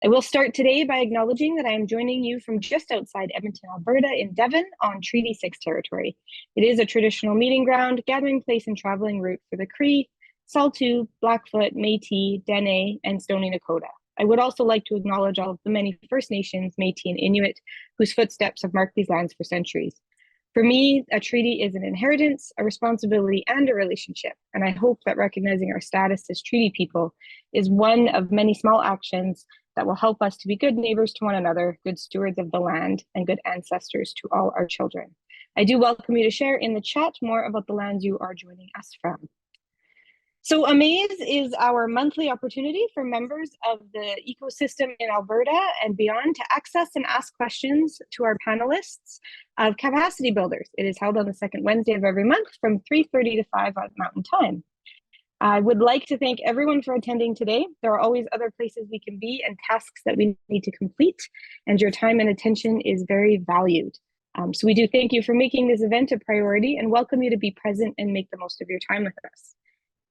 I will start today by acknowledging that I am joining you from just outside Edmonton, Alberta, in Devon on Treaty 6 territory. It is a traditional meeting ground, gathering place, and traveling route for the Cree, Saulteaux, Blackfoot, Métis, Dene, and Stoney Nakoda. I would also like to acknowledge all of the many First Nations, Métis, and Inuit whose footsteps have marked these lands for centuries. For me, a treaty is an inheritance, a responsibility, and a relationship. And I hope that recognizing our status as treaty people is one of many small actions that will help us to be good neighbors to one another, good stewards of the land, and good ancestors to all our children. I do welcome you to share in the chat more about the lands you are joining us from. So AMAASE is our monthly opportunity for members of the ecosystem in Alberta and beyond to access and ask questions to our panelists of capacity builders. It is held on the second Wednesday of every month from 3:30 to 5 at Mountain Time. I would like to thank everyone for attending today. There are always other places we can be and tasks that we need to complete, and your time and attention is very valued. So we do thank you for making this event a priority and welcome you to be present and make the most of your time with us.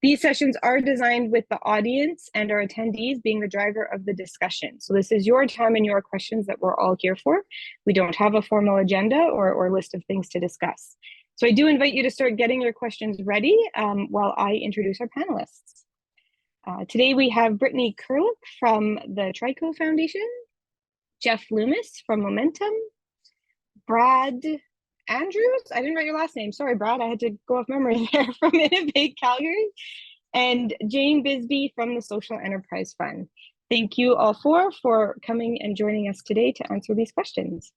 These sessions are designed with the audience and our attendees being the driver of the discussion. So this is your time and your questions that we're all here for. We don't have a formal agenda or list of things to discuss. So I do invite you to start getting your questions ready while I introduce our panelists. Today we have Brittany Kurlick from the Trico Foundation, Jeff Loomis from Momentum, Brad Andrews, I didn't write your last name. Sorry, Brad, I had to go off memory there, from Innovate Calgary, and Jane Bisbee from the Social Enterprise Fund. Thank you all four for coming and joining us today to answer these questions.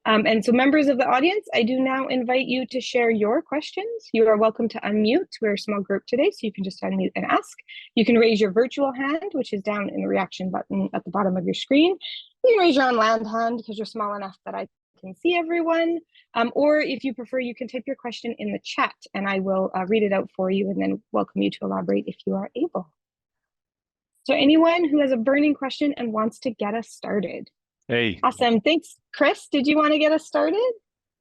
And so members of the audience, I do now invite you to share your questions. You are welcome to unmute. We're a small group today, so you can just unmute and ask. You can raise your virtual hand, which is down in the reaction button at the bottom of your screen. You can raise your own land hand because you're small enough that I can see everyone. Or if you prefer, you can type your question in the chat and I will read it out for you and then welcome you to elaborate if you are able. So anyone who has a burning question and wants to get us started. Hey. Awesome, thanks. Chris, did you want to get us started?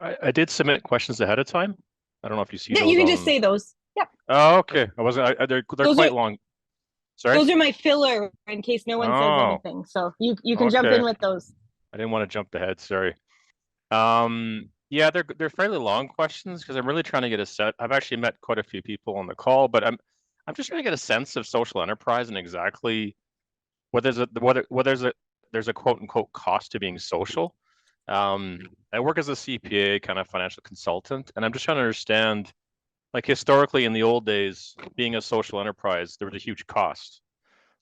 I did submit questions ahead of time. I don't know if you see those. Yeah, you can just say those. Yep. Oh, okay. I wasn't, they're quite long. Sorry? Those are my filler in case no one says anything. So you can jump in with those. I didn't want to jump ahead, sorry. Yeah, they're fairly long questions because I'm really trying to get a set. I've actually met quite a few people on the call, but I'm just trying to get a sense of social enterprise and exactly what there's a quote unquote cost to being social. I work as a CPA, kind of financial consultant, and I'm just trying to understand, like historically in the old days, being a social enterprise, there was a huge cost.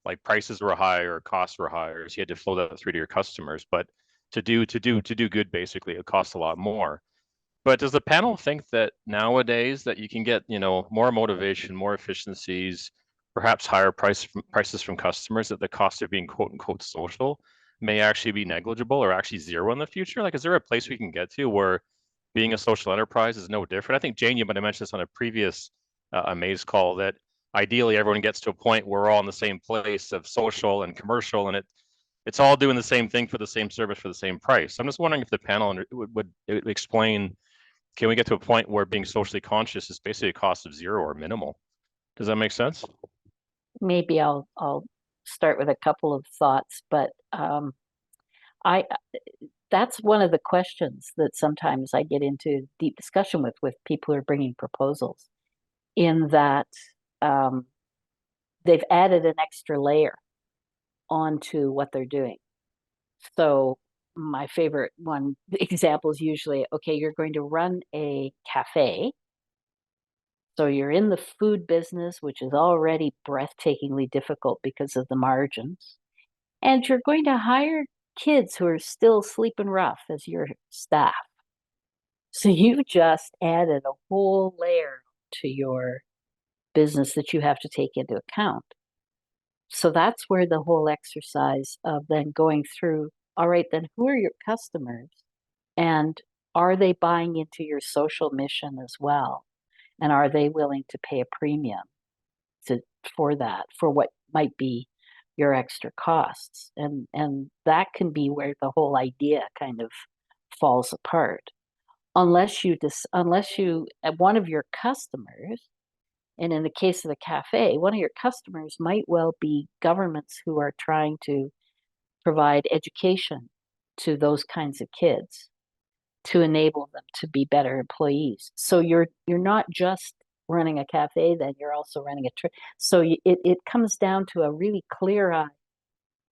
Like prices were higher, costs were higher, so you had to flow that through to your customers. But to do good, basically, it costs a lot more. But does the panel think that nowadays that you can get, more motivation, more efficiencies, perhaps higher prices from customers, that the cost of being quote unquote social may actually be negligible or actually zero in the future? Like, is there a place we can get to where being a social enterprise is no different? I think Jane, you might have mentioned this on a previous AMAASE call, that ideally everyone gets to a point where we're all in the same place of social and commercial, and it's all doing the same thing for the same service for the same price. I'm just wondering if the panel would explain, can we get to a point where being socially conscious is basically a cost of zero or minimal? Does that make sense? Maybe I'll start with a couple of thoughts, but that's one of the questions that sometimes I get into deep discussion with people who are bringing proposals, in that they've added an extra layer onto what they're doing. So my favorite example is usually, okay, you're going to run a cafe. So you're in the food business, which is already breathtakingly difficult because of the margins. And you're going to hire kids who are still sleeping rough as your staff. So you've just added a whole layer to your business that you have to take into account. So that's where the whole exercise of then going through, all right, then who are your customers? And are they buying into your social mission as well? And are they willing to pay a premium for that, for what might be your extra costs? And that can be where the whole idea kind of falls apart. Unless one of your customers, and in the case of the cafe, one of your customers might well be governments who are trying to provide education to those kinds of kids to enable them to be better employees. So you're not just running a cafe, then you're also running so it comes down to a really clear-eyed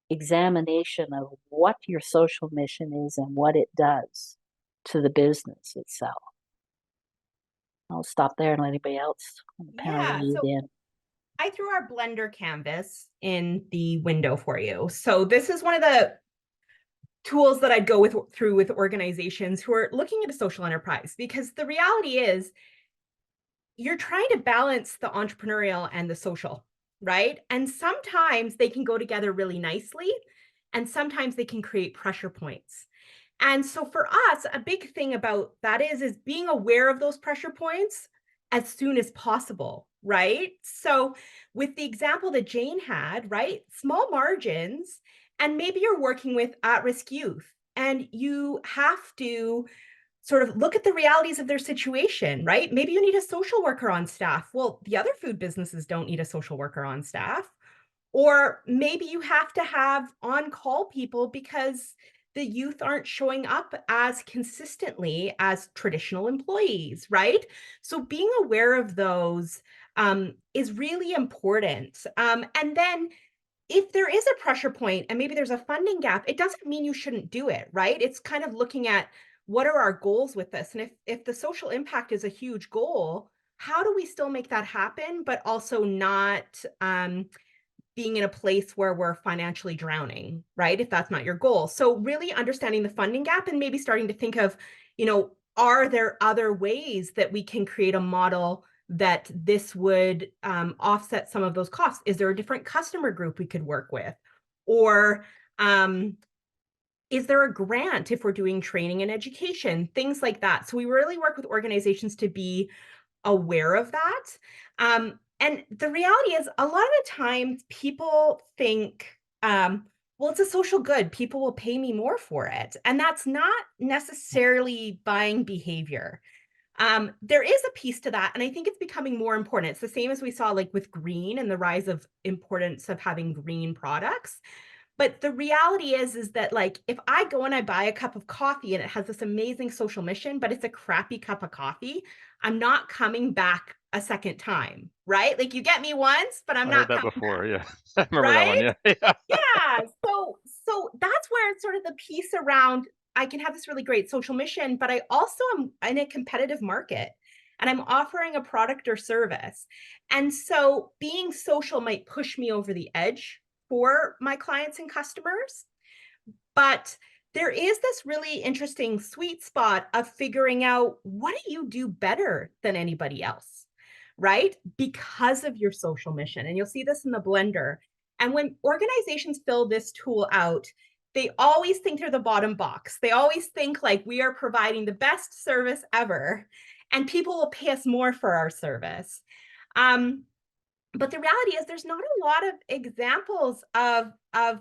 examination of what your social mission is and what it does to the business itself. I'll stop there and let anybody else on the panel lead in. I threw our Blender canvas in the window for you. So this is one of the tools that I'd go through with organizations who are looking at a social enterprise, because the reality is you're trying to balance the entrepreneurial and the social, right? And sometimes they can go together really nicely, and sometimes they can create pressure points. And so for us, a big thing about that is being aware of those pressure points as soon as possible, right? So with the example that Jane had, right? Small margins, and maybe you're working with at-risk youth, and you have to sort of look at the realities of their situation, right? Maybe you need a social worker on staff. Well, the other food businesses don't need a social worker on staff. Or maybe you have to have on-call people because the youth aren't showing up as consistently as traditional employees, right? So being aware of those is really important. And then if there is a pressure point and maybe there's a funding gap, it doesn't mean you shouldn't do it, right? It's kind of looking at what are our goals with this? And if the social impact is a huge goal, how do we still make that happen, but also not being in a place where we're financially drowning, right? If that's not your goal. So really understanding the funding gap and maybe starting to think of, are there other ways that we can create a model that this would offset some of those costs? Is there a different customer group we could work with? Or is there a grant if we're doing training and education? Things like that. So we really work with organizations to be aware of that. And the reality is a lot of the times people think, well, it's a social good. People will pay me more for it. And that's not necessarily buying behavior. There is a piece to that. And I think it's becoming more important. It's the same as we saw like with green and the rise of importance of having green products. But the reality is that like, if I go and I buy a cup of coffee and it has this amazing social mission, but it's a crappy cup of coffee, I'm not coming back a second time, right? Like you get me once, but I'm not heard that before. Yeah. I remember right? that one. Yeah. Yeah. So that's where it's sort of the piece around, I can have this really great social mission, but I also am in a competitive market and I'm offering a product or service. And so being social might push me over the edge for my clients and customers. But there is this really interesting sweet spot of figuring out, what do you do better than anybody else, right? Because of your social mission. And you'll see this in the blender. And when organizations fill this tool out, they always think they're the bottom box. They always think like we are providing the best service ever, and people will pay us more for our service. But the reality is there's not a lot of examples of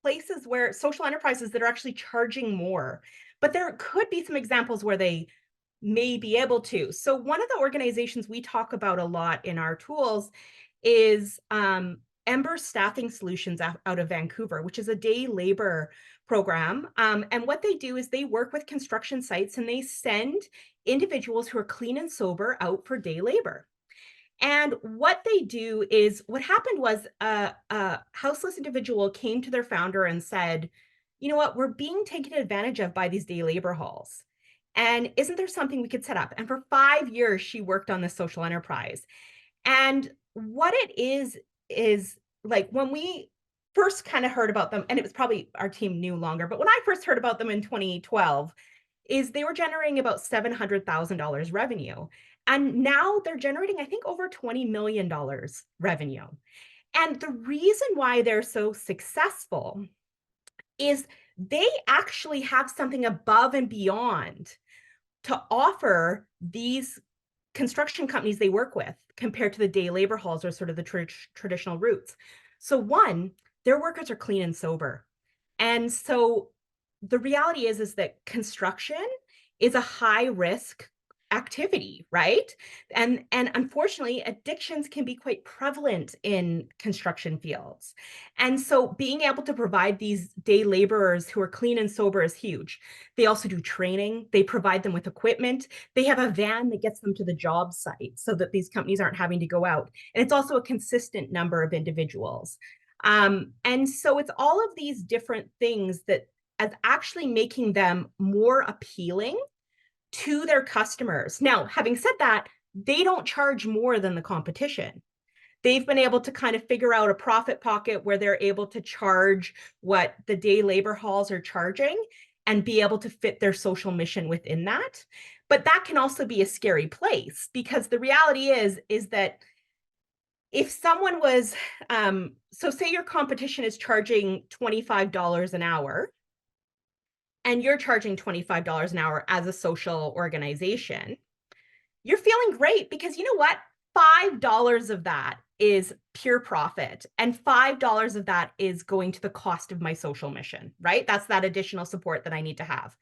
places where social enterprises that are actually charging more, but there could be some examples where they may be able to. So one of the organizations we talk about a lot in our tools is Ember Staffing Solutions out of Vancouver, which is a day labor program. And what they do is they work with construction sites and they send individuals who are clean and sober out for day labor. And what they do is, what happened was a houseless individual came to their founder and said, you know what, we're being taken advantage of by these day labor halls. And isn't there something we could set up? And for 5 years, she worked on this social enterprise. And what it is like when we first kind of heard about them, and it was probably our team knew longer, but when I first heard about them in 2012, is they were generating about $700,000 revenue. And now they're generating, I think, over $20 million revenue. And the reason why they're so successful is they actually have something above and beyond to offer these construction companies they work with compared to the day labor halls or sort of the traditional routes. So one, their workers are clean and sober. And so the reality is that construction is a high risk activity, right? And unfortunately, addictions can be quite prevalent in construction fields. And so being able to provide these day laborers who are clean and sober is huge. They also do training. They provide them with equipment. They have a van that gets them to the job site so that these companies aren't having to go out. And it's also a consistent number of individuals. And so it's all of these different things that as actually making them more appealing to their customers. Now, having said that, they don't charge more than the competition. They've been able to kind of figure out a profit pocket where they're able to charge what the day labor halls are charging and be able to fit their social mission within that. But that can also be a scary place, because the reality is that if someone was, so say your competition is charging $25 an hour, and you're charging $25 an hour as a social organization, you're feeling great, because you know what? $5 of that is pure profit, and $5 of that is going to the cost of my social mission, right? That's that additional support that I need to have.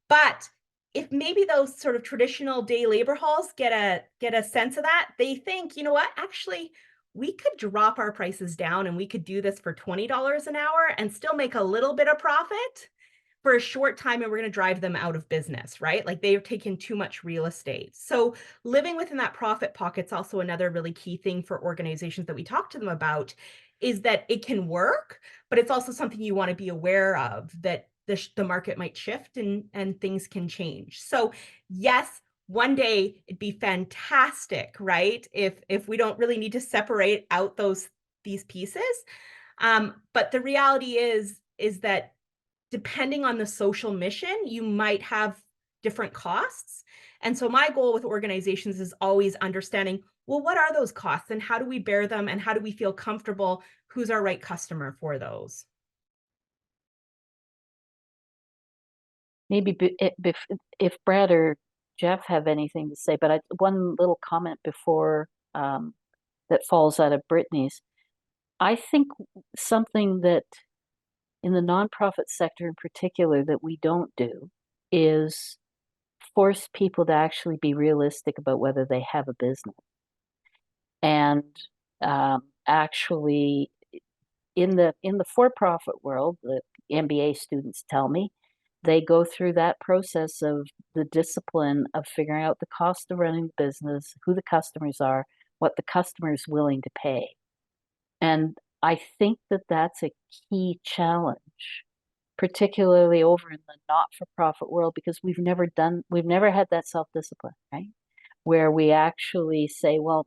But if maybe those sort of traditional day labor halls get a sense of that, they think, you know what, actually, we could drop our prices down and we could do this for $20 an hour and still make a little bit of profit for a short time, and we're going to drive them out of business, right? Like they've taken too much real estate. So living within that profit pocket's also another really key thing for organizations that we talk to them about, is that it can work, but it's also something you want to be aware of, that the market might shift and things can change. So yes, one day it'd be fantastic, right? If we don't really need to separate out these pieces. But the reality is that depending on the social mission, you might have different costs. And so my goal with organizations is always understanding, well, what are those costs and how do we bear them and how do we feel comfortable? Who's our right customer for those? Maybe if Brad or Jeff have anything to say, but one little comment before that falls out of Brittany's. I think something that in the nonprofit sector in particular that we don't do is force people to actually be realistic about whether they have a business. And actually, in the for-profit world, the MBA students tell me, they go through that process of the discipline of figuring out the cost of running the business, who the customers are, what the customer is willing to pay. And I think that that's a key challenge, particularly over in the not-for-profit world, because we've never had that self-discipline, right? Where we actually say, well,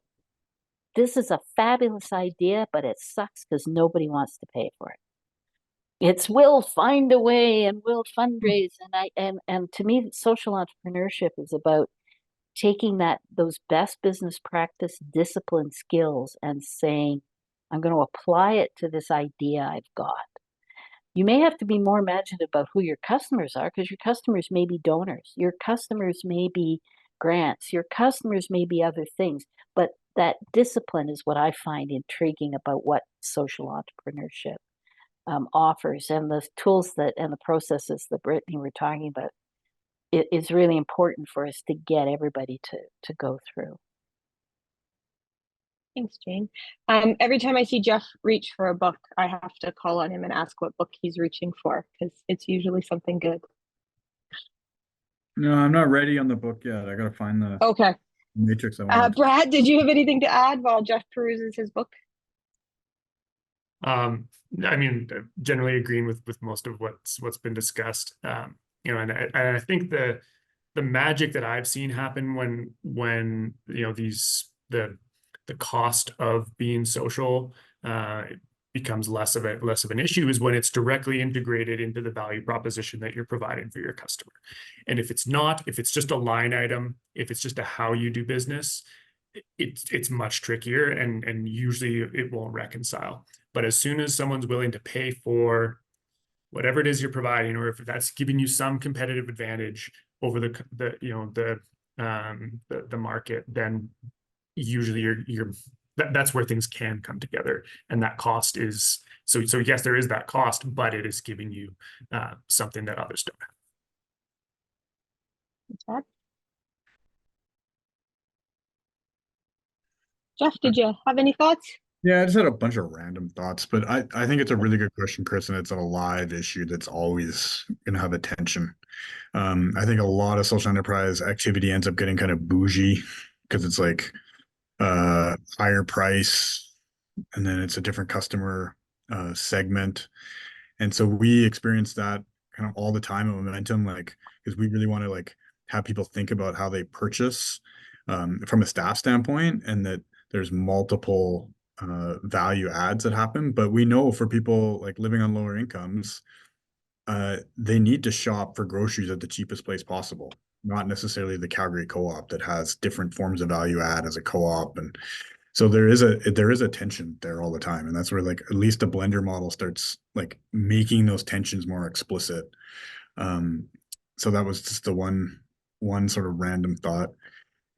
this is a fabulous idea, but it sucks because nobody wants to pay for it. It's we'll find a way and we'll fundraise. And to me, social entrepreneurship is about taking those best business practice discipline skills and saying, I'm going to apply it to this idea I've got. You may have to be more imaginative about who your customers are, because your customers may be donors, your customers may be grants, your customers may be other things, but that discipline is what I find intriguing about what social entrepreneurship offers, and the tools and the processes that Brittany were talking about. It is really important for us to get everybody to go through. Thanks, Jane. Every time I see Jeff reach for a book, I have to call on him and ask what book he's reaching for, because it's usually something good. No, I'm not ready on the book yet. I gotta find the Okay. matrix I want. Brad, did you have anything to add while Jeff peruses his book? I mean, generally agreeing with most of what's been discussed. And I think the magic that I've seen happen when the cost of being social becomes less of an issue is when it's directly integrated into the value proposition that you're providing for your customer. And if it's just a line item, if it's just a how you do business, it's much trickier, and usually it won't reconcile. But as soon as someone's willing to pay for whatever it is you're providing, or if that's giving you some competitive advantage over the market, then usually that's where things can come together. And that cost is so yes, there is that cost, but it is giving you something that others don't have. That's bad. Jeff, did you have any thoughts? Yeah, I just had a bunch of random thoughts, but I think it's a really good question, Chris, and it's a live issue that's always going to have attention. I think a lot of social enterprise activity ends up getting kind of bougie because it's like higher price, and then it's a different customer segment. And so we experience that kind of all the time at Momentum, like, because we really want to like have people think about how they purchase from a staff standpoint, and that there's multiple value adds that happen. But we know for people like living on lower incomes, they need to shop for groceries at the cheapest place possible, not necessarily the Calgary Co-op that has different forms of value add as a co-op. And so there is a tension there all the time, and that's where like at least the blender model starts like making those tensions more explicit. So that was just the one sort of random thought.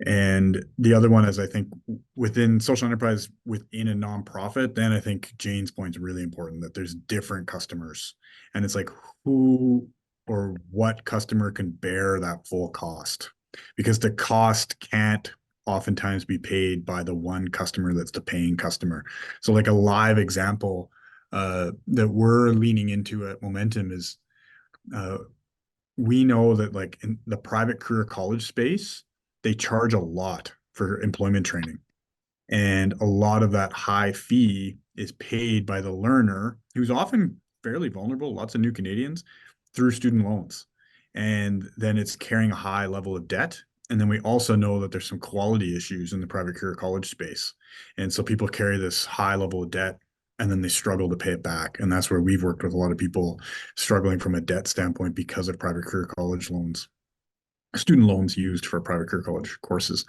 And the other one is, I think within social enterprise, within a nonprofit, then I think Jane's point is really important, that there's different customers, and it's like who or what customer can bear that full cost, because the cost can't oftentimes be paid by the one customer that's the paying customer. So like a live example that we're leaning into at Momentum is we know that like in the private career college space, they charge a lot for employment training. And a lot of that high fee is paid by the learner, who's often fairly vulnerable, lots of new Canadians, through student loans. And then it's carrying a high level of debt. And then we also know that there's some quality issues in the private career college space. And so people carry this high level of debt and then they struggle to pay it back. And that's where we've worked with a lot of people struggling from a debt standpoint because of private career college loans, student loans used for private career college courses.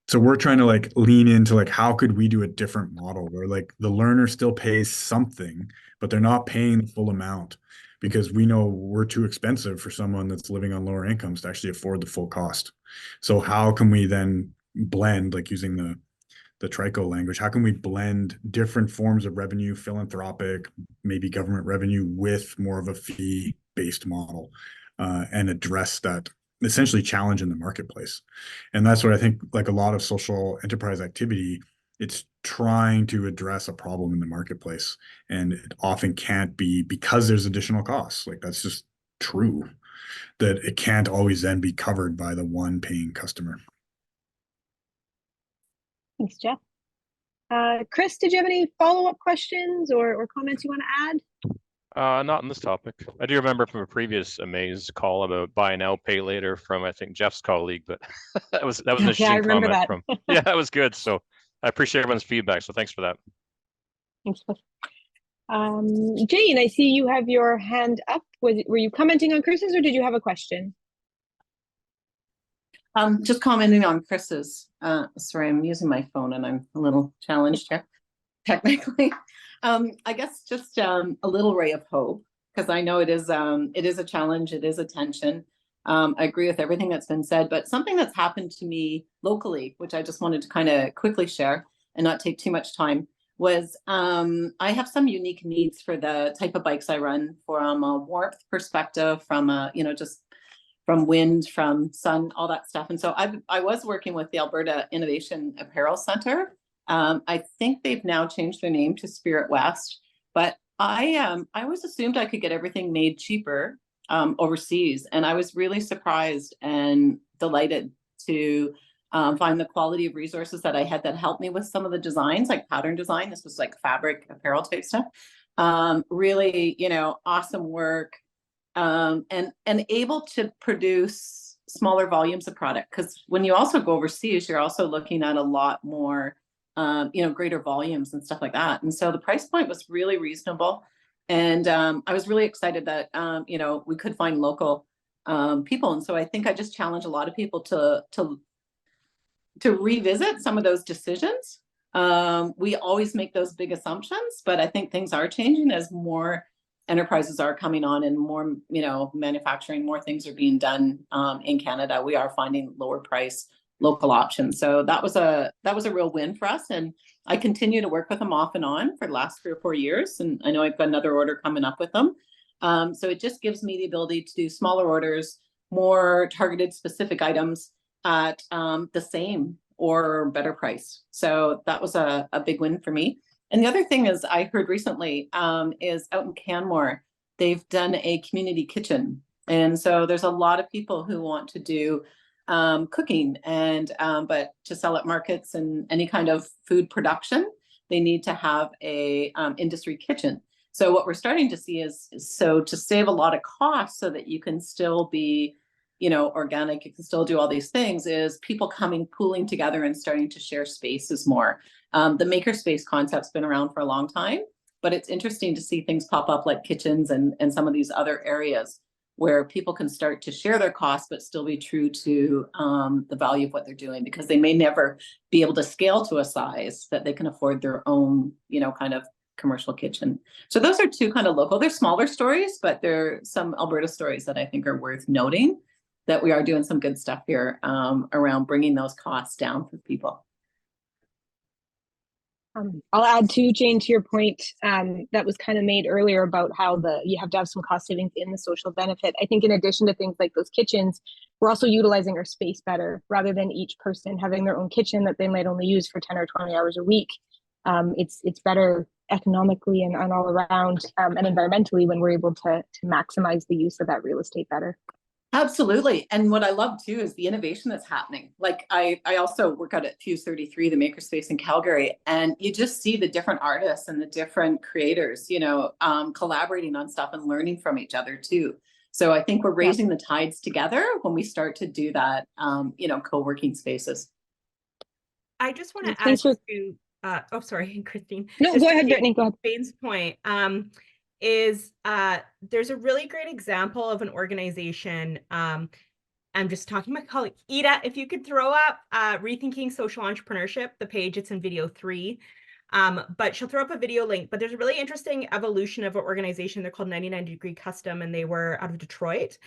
So we're trying to like lean into like, how could we do a different model where like the learner still pays something, but they're not paying the full amount, because we know we're too expensive for someone that's living on lower incomes to actually afford the full cost. So how can we then blend, like using the Trico language, how can we blend different forms of revenue, philanthropic, maybe government revenue, with more of a fee-based model, and address that essentially challenge in the marketplace? And that's what I think, like a lot of social enterprise activity, it's trying to address a problem in the marketplace. And it often can't be, because there's additional costs. Like that's just true, that it can't always then be covered by the one paying customer. Thanks, Jeff. Chris, did you have any follow-up questions or comments you want to add? Not on this topic. I do remember from a previous AMAASE call about buy now, pay later from, I think, Jeff's colleague, but that was an interesting comment that. from. Yeah, that was good. So I appreciate everyone's feedback. So thanks for that. Thanks, Chris. Jane, I see you have your hand up. Were you commenting on Chris's, or did you have a question? Just commenting on Chris's. Sorry, I'm using my phone and I'm a little challenged here, technically. I guess just a little ray of hope, because I know it is a challenge, it is a tension. I agree with everything that's been said, but something that's happened to me locally, which I just wanted to kind of quickly share and not take too much time, was I have some unique needs for the type of bikes I run, from a warmth perspective, from a, just from wind, from sun, all that stuff. And so I was working with the Alberta Innovation Apparel Center. I think they've now changed their name to Spirit West, but I always assumed I could get everything made cheaper overseas. And I was really surprised and delighted to find the quality of resources that I had that helped me with some of the designs, like pattern design. This was like fabric apparel type stuff. Really, awesome work. And able to produce smaller volumes of product, because when you also go overseas, you're also looking at a lot more, greater volumes and stuff like that. And so the price point was really reasonable, and I was really excited that we could find local people. And so I think I just challenge a lot of people to revisit some of those decisions. We always make those big assumptions, but I think things are changing as more enterprises are coming on and more, manufacturing, more things are being done in Canada. We are finding lower price local options. So that was a real win for us. And I continue to work with them off and on for the last 3 or 4 years. And I know I've got another order coming up with them. So it just gives me the ability to do smaller orders, more targeted specific items at the same or better price. So that was a big win for me. And the other thing is I heard recently is out in Canmore, they've done a community kitchen. And so there's a lot of people who want to do cooking and but to sell at markets and any kind of food production, they need to have a industry kitchen. So what we're starting to see is so to save a lot of costs so that you can still be, you know, organic, you can still do all these things, is people coming, pooling together and starting to share spaces more. The makerspace concept's been around for a long time, but it's interesting to see things pop up like kitchens and some of these other areas where people can start to share their costs, but still be true to the value of what they're doing, because they may never be able to scale to a size that they can afford their own, you know, kind of commercial kitchen. So those are two kind of local, they're smaller stories, but they're some Alberta stories that I think are worth noting, that we are doing some good stuff here around bringing those costs down for people. I'll add too, Jane, to your point that was kind of made earlier about how you have to have some cost savings in the social benefit. I think in addition to things like those kitchens, we're also utilizing our space better, rather than each person having their own kitchen that they might only use for 10 or 20 hours a week. It's better economically and all around and environmentally when we're able to maximize the use of that real estate better. Absolutely. And what I love too is the innovation that's happening. Like I also work out at Fuse 33, the makerspace in Calgary, and you just see the different artists and the different creators, you know, collaborating on stuff and learning from each other too. So I think we're raising the tides together when we start to do that, you know, co-working spaces. I just want to add to, oh, sorry, Christine. No, just go ahead, Brittany, go ahead. Jane's point. Is there's a really great example of an organization. I'm just talking to my colleague Ida, if you could throw up Rethinking Social Entrepreneurship, the page, it's in video 3. But she'll throw up a video link, but there's a really interesting evolution of an organization. They're called 99 Degree Custom, and they were out of Detroit,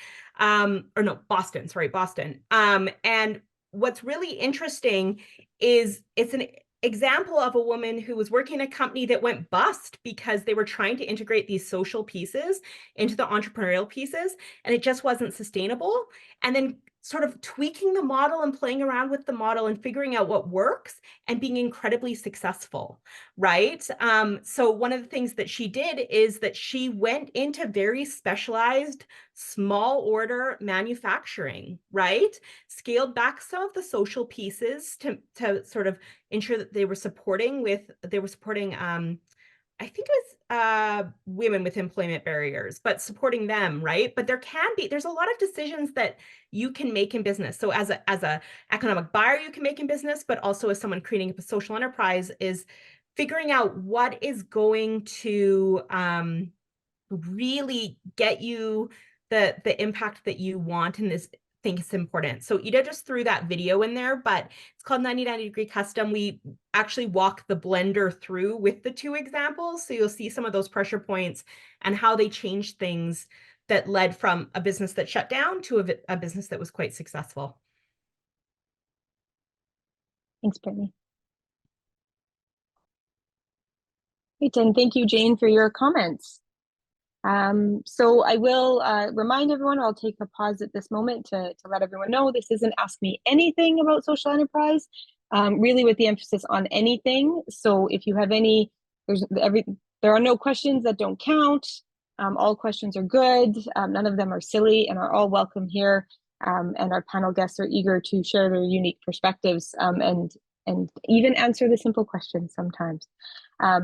or no, Boston, sorry, Boston. And what's really interesting is it's an example of a woman who was working in a company that went bust because they were trying to integrate these social pieces into the entrepreneurial pieces, and it just wasn't sustainable. And then sort of tweaking the model and playing around with the model and figuring out what works and being incredibly successful, right? So one of the things that she did is that she went into very specialized small order manufacturing, right? Scaled back some of the social pieces to sort of ensure that they were supporting I think it was women with employment barriers, but supporting them, right? But there's a lot of decisions that you can make in business. So as a economic buyer, you can make in business, but also as someone creating a social enterprise, is figuring out what is going to really get you the impact that you want in this. Think it's important. So Ida just threw that video in there, but it's called 99 Degree Custom. We actually walk the blender through with the 2 examples. So you'll see some of those pressure points and how they changed things that led from a business that shut down to a business that was quite successful. Thanks, Brittany. Great, and thank you, Jane, for your comments. So I will remind everyone, I'll take a pause at this moment to let everyone know this isn't Ask Me Anything about social enterprise, really with the emphasis on anything. So if you have any, there are no questions that don't count. All questions are good. None of them are silly and are all welcome here. And our panel guests are eager to share their unique perspectives and even answer the simple questions sometimes.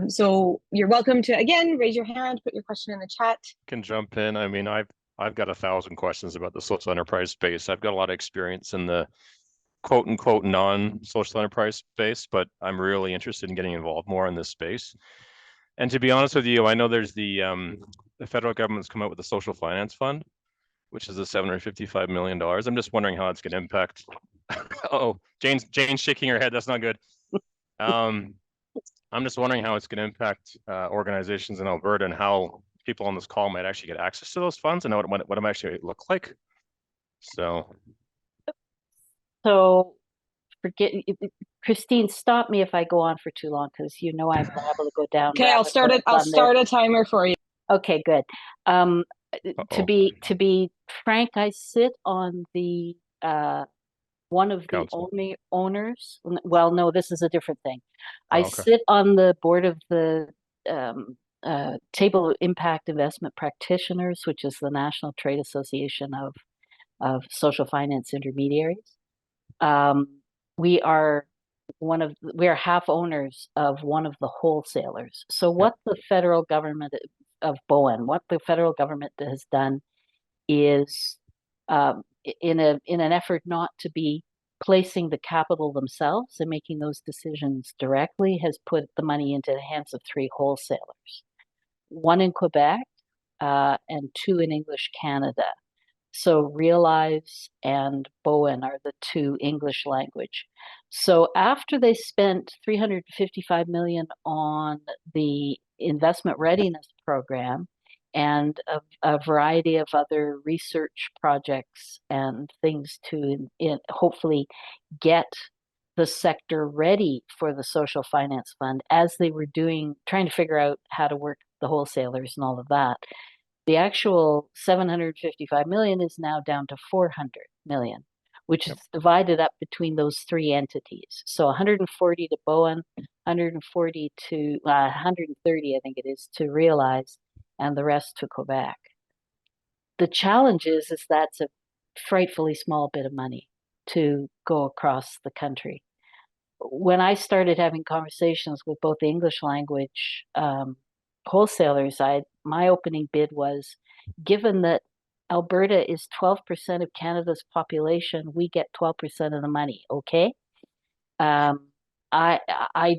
So you're welcome to, again, raise your hand, put your question in the chat. Can jump in. I mean, I've got 1,000 questions about the social enterprise space. I've got a lot of experience in the quote unquote non-social enterprise space, but I'm really interested in getting involved more in this space. And to be honest with you, I know there's the federal government's come out with a social finance fund, which is a $755 million. I'm just wondering how it's going to impact. Oh, Jane's shaking her head. That's not good. I'm just wondering how it's going to impact organizations in Alberta and how people on this call might actually get access to those funds and what it actually look like. So forget, Christine, stop me if I go on for too long, because you know I'm liable to go down. Okay, I'll start a timer for you. Okay, good. To be frank, I sit on the one of the council? only owners. Well, no, this is a different thing. I Okay. sit on the board of the Table Impact Investment Practitioners, which is the National Trade Association of social finance intermediaries. We are half owners of one of the wholesalers. So what the federal government of Bowen, what the federal government has done is, in an effort not to be placing the capital themselves and making those decisions directly, has put the money into the hands of 3 wholesalers, one in Quebec and 2 in English Canada. So Realize and Bowen are the 2 English language. So after they spent $355 million on the investment readiness program and a variety of other research projects and things to hopefully get the sector ready for the social finance fund, as they were trying to figure out how to work the wholesalers and all of that, the actual 755 million is now down to 400 million, which is divided up between those 3 entities. So 140 to Bowen, 140 to 130, I think it is, to Realize, and the rest to Quebec. The challenge is that's a frightfully small bit of money to go across the country. When I started having conversations with both the English language wholesalers, my opening bid was, given that Alberta is 12% of Canada's population, we get 12% of the money, okay? I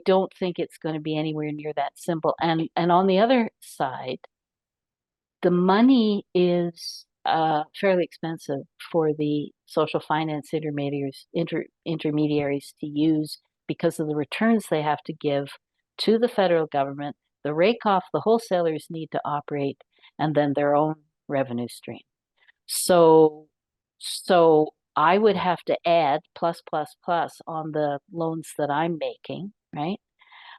don't think it's going to be anywhere near that simple. And on the other side, the money is fairly expensive for the social finance intermediaries to use, because of the returns they have to give to the federal government, the rake off the wholesalers need to operate, and then their own revenue stream. So I would have to add plus on the loans that I'm making, right?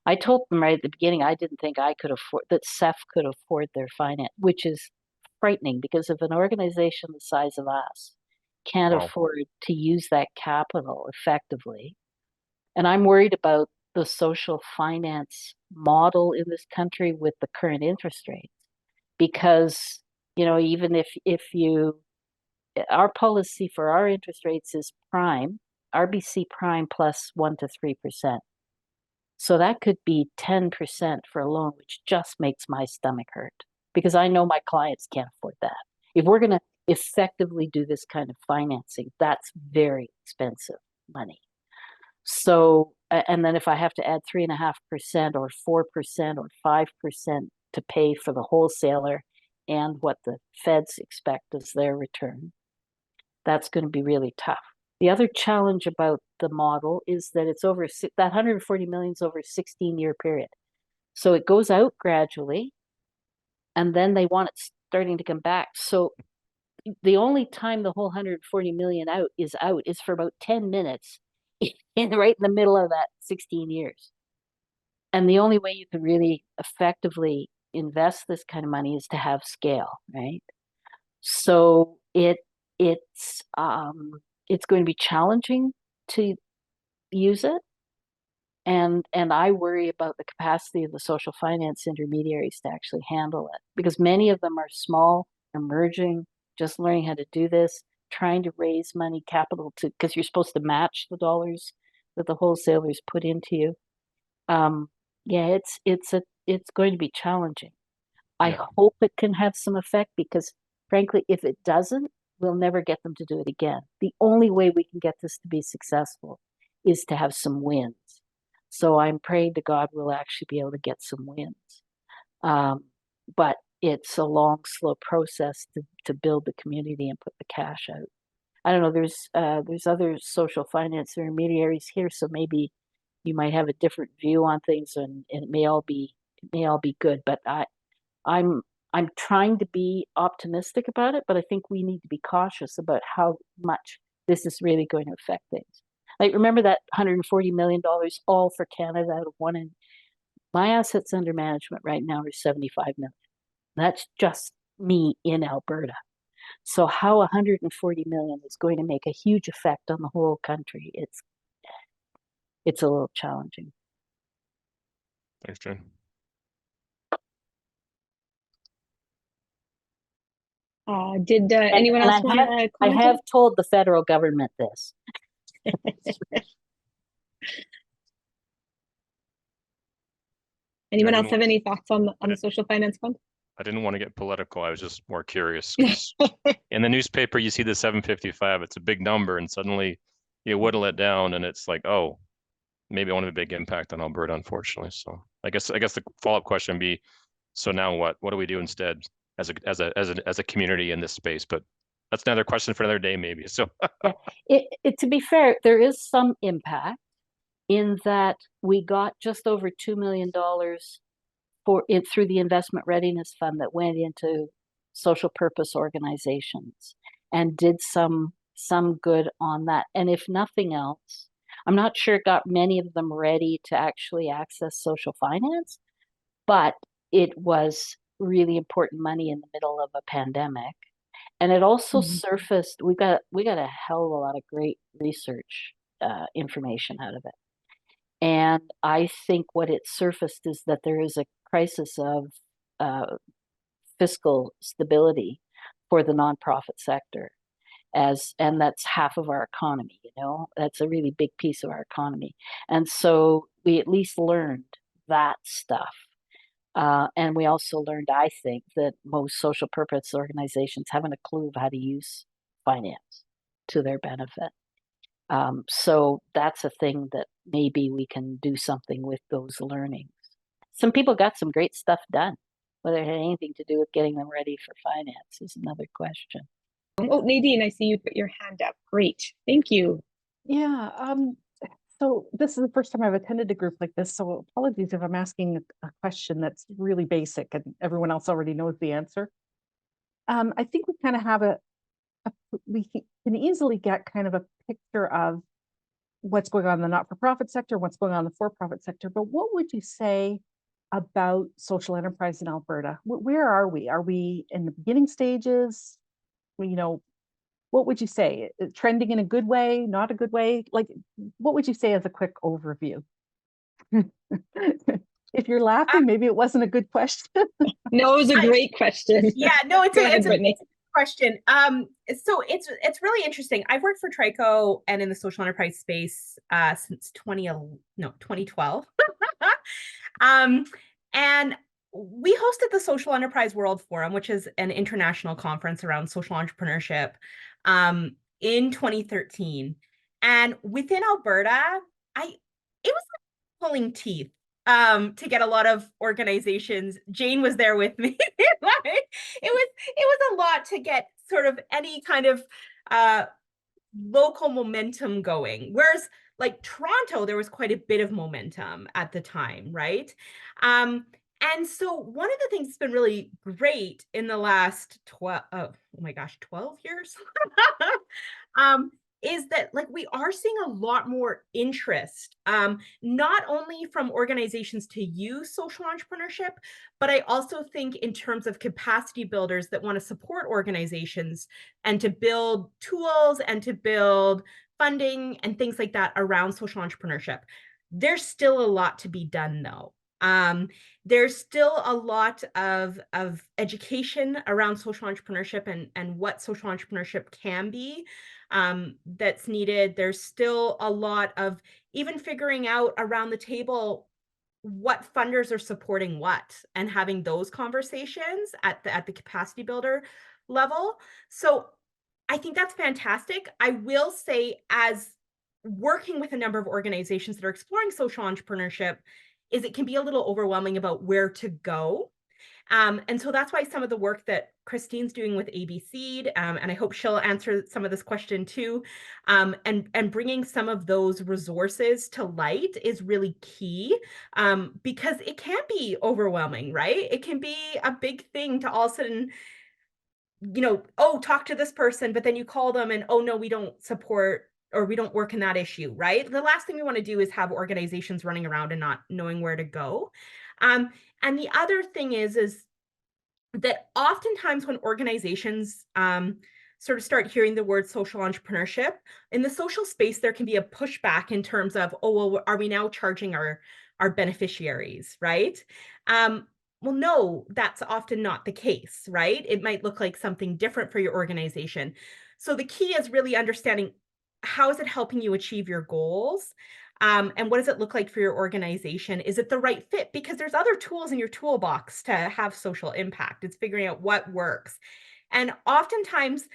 I told them right at the beginning I didn't think that CEF could afford their finance, which is frightening, because if an organization the size of us can't afford to use that capital effectively, and I'm worried about the social finance model in this country with the current interest rates, because even if our policy for our interest rates is prime, RBC prime plus 1 to 3%. So that could be 10% for a loan, which just makes my stomach hurt, because I know my clients can't afford that. If we're going to effectively do this kind of financing, that's very expensive money. So, and then if I have to add 3.5% or 4% or 5% to pay for the wholesaler and what the feds expect as their return, that's going to be really tough. The other challenge about the model is that that 140 million is over a 16-year period. So it goes out gradually, and then they want it starting to come back. So the only time the whole 140 million is for about 10 minutes right in the middle of that 16 years. And the only way you can really effectively invest this kind of money is to have scale, right? So it's going to be challenging to use it. And I worry about the capacity of the social finance intermediaries to actually handle it, because many of them are small, emerging, just learning how to do this, trying to raise money, capital, because you're supposed to match the dollars that the wholesalers put into you. It's going to be challenging. I hope it can have some effect, because frankly, if it doesn't, we'll never get them to do it again. The only way we can get this to be successful is to have some wins. So I'm praying to God we'll actually be able to get some wins. But it's a long, slow process to build the community and put the cash out. I don't know, there's other social finance intermediaries here, so maybe you might have a different view on things, and it may all be good. But I'm trying to be optimistic about it, but I think we need to be cautious about how much this is really going to affect things. Like, remember that $140 million all for Canada out of one, and my assets under management right now are 75 million. That's just me in Alberta. So how 140 million is going to make a huge effect on the whole country, it's a little challenging. Thanks, Jen. Did anyone else want to comment? I have told the federal government this. Anyone else have any thoughts on the social finance fund? I didn't want to get political. I was just more curious because in the newspaper, you see the 755, it's a big number, and suddenly you whittle it down and it's like, oh, maybe it won't have a big impact on Alberta, unfortunately. So I guess the follow-up question would be, so now what? What do we do instead as a community in this space? But that's another question for another day, maybe. So to be fair, there is some impact in that we got just over $2 million through the Investment Readiness Fund that went into social purpose organizations and did some good on that. And if nothing else, I'm not sure it got many of them ready to actually access social finance, but it was really important money in the middle of a pandemic. And it also surfaced, we got a hell of a lot of great research information out of it. And I think what it surfaced is that there is a crisis of fiscal stability for the nonprofit sector, and that's half of our economy. That's a really big piece of our economy. And so we at least learned that stuff. And we also learned, I think, that most social purpose organizations haven't a clue of how to use finance to their benefit. So that's a thing that maybe we can do something with those learnings. Some people got some great stuff done. Whether it had anything to do with getting them ready for finance is another question. Oh, Nadine, I see you put your hand up. Great. Thank you. Yeah. So this is the first time I've attended a group like this. So apologies if I'm asking a question that's really basic and everyone else already knows the answer. I think we kind of have we can easily get kind of a picture of what's going on in the not-for-profit sector, what's going on in the for-profit sector. But what would you say about social enterprise in Alberta? Where are we? Are we in the beginning stages? What would you say? Trending in a good way, not a good way? Like, what would you say as a quick overview? If you're laughing, maybe it wasn't a good question. No, it was a great question. Yeah, no, it's a great question. So it's really interesting. I've worked for Trico and in the social enterprise space since 2012. And we hosted the Social Enterprise World Forum, which is an international conference around social entrepreneurship, in 2013. And within Alberta, it was like pulling teeth to get a lot of organizations. Jane was there with me. It was a lot to get sort of any kind of local momentum going. Whereas like Toronto, there was quite a bit of momentum at the time, right? And so one of the things that's been really great in the last 12 years is that like we are seeing a lot more interest, not only from organizations to use social entrepreneurship, but I also think in terms of capacity builders that want to support organizations and to build tools and to build funding and things like that around social entrepreneurship. There's still a lot to be done though. There's still a lot of education around social entrepreneurship and what social entrepreneurship can be that's needed. There's still a lot of even figuring out around the table what funders are supporting what and having those conversations at the capacity builder level. So I think that's fantastic. I will say, as working with a number of organizations that are exploring social entrepreneurship, is it can be a little overwhelming about where to go. And so that's why some of the work that Christine's doing with ABC'd, and I hope she'll answer some of this question too, and bringing some of those resources to light is really key, because it can be overwhelming, right? It can be a big thing to all of a sudden, talk to this person, but then you call them and, oh no, we don't support or we don't work in that issue, right? The last thing we want to do is have organizations running around and not knowing where to go. And the other thing is that oftentimes when organizations sort of start hearing the word social entrepreneurship, in the social space, there can be a pushback in terms of, oh, well, are we now charging our beneficiaries, right? Well, no, that's often not the case, right? It might look like something different for your organization. So the key is really understanding, how is it helping you achieve your goals? And what does it look like for your organization? Is it the right fit? Because there's other tools in your toolbox to have social impact. It's figuring out what works. And oftentimes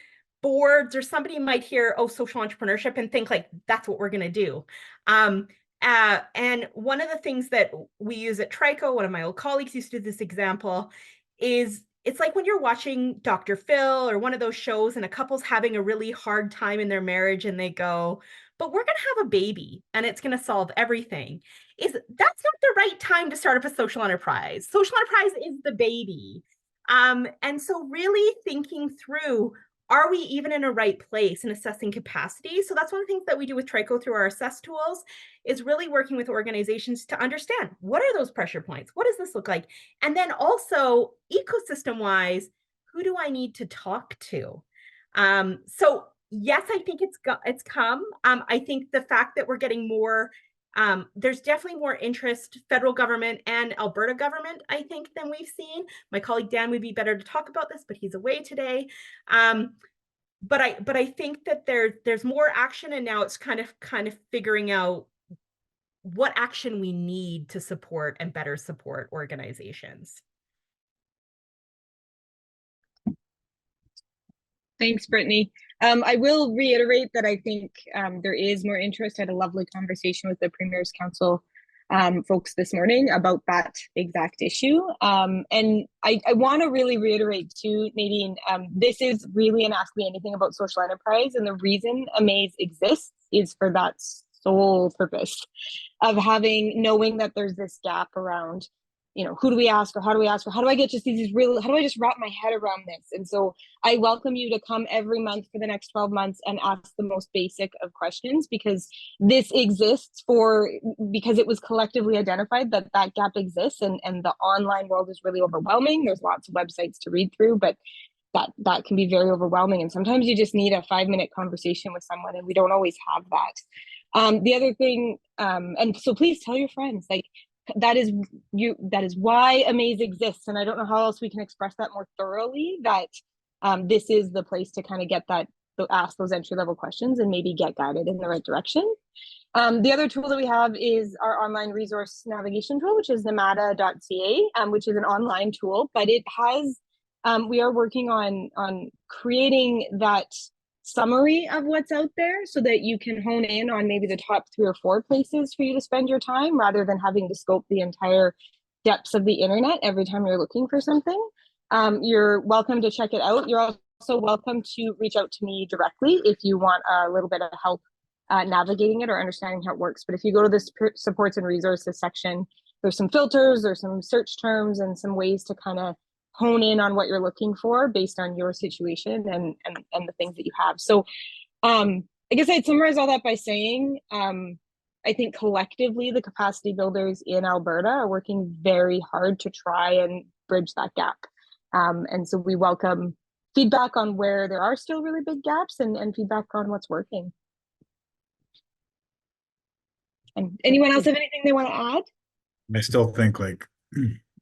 boards or somebody might hear, oh, social entrepreneurship, and think like, that's what we're going to do. And one of the things that we use at Trico, one of my old colleagues used to do this example, is it's like when you're watching Dr. Phil or one of those shows and a couple's having a really hard time in their marriage and they go, but we're going to have a baby and it's going to solve everything. That's not the right time to start up a social enterprise. Social enterprise is the baby. And so really thinking through, are we even in a right place in assessing capacity? So that's one of the things that we do with Trico through our assess tools, is really working with organizations to understand, what are those pressure points? What does this look like? And then also ecosystem wise, who do I need to talk to? So yes, I think it's come. I think the fact that we're getting more, there's definitely more interest, federal government and Alberta government, I think, than we've seen. My colleague Dan would be better to talk about this, but he's away today. But I think that there's more action, and now it's kind of figuring out what action we need to support and better support organizations. Thanks, Brittany. I will reiterate that I think there is more interest. I had a lovely conversation with the Premier's Council folks this morning about that exact issue. And I want to really reiterate too, Nadine, this is really an Ask Me Anything about social enterprise. And the reason AMAASE exists is for that sole purpose of knowing that there's this gap around, who do we ask, or how do we ask, or how do I get just these real, how do I just wrap my head around this? And so I welcome you to come every month for the next 12 months and ask the most basic of questions, because this exists because it was collectively identified that that gap exists, and the online world is really overwhelming. There's lots of websites to read through, but that can be very overwhelming. And sometimes you just need a 5-minute conversation with someone, and we don't always have that. The other thing, and so please tell your friends, like, that is why AMAASE exists. And I don't know how else we can express that more thoroughly, that this is the place to kind of get ask those entry-level questions and maybe get guided in the right direction. The other tool that we have is our online resource navigation tool, which is namada.ca, which is an online tool, but it has, we are working on creating that summary of what's out there so that you can hone in on maybe the top 3 or 4 places for you to spend your time, rather than having to scope the entire depths of the internet every time you're looking for something. You're welcome to check it out. You're also welcome to reach out to me directly if you want a little bit of help navigating it or understanding how it works. But if you go to the supports and resources section, there's some filters, there's some search terms, and some ways to kind of hone in on what you're looking for based on your situation and the things that you have. So I guess I'd summarize all that by saying, I think collectively the capacity builders in Alberta are working very hard to try and bridge that gap. And so we welcome feedback on where there are still really big gaps, and feedback on what's working. And anyone else have anything they want to add? I still think like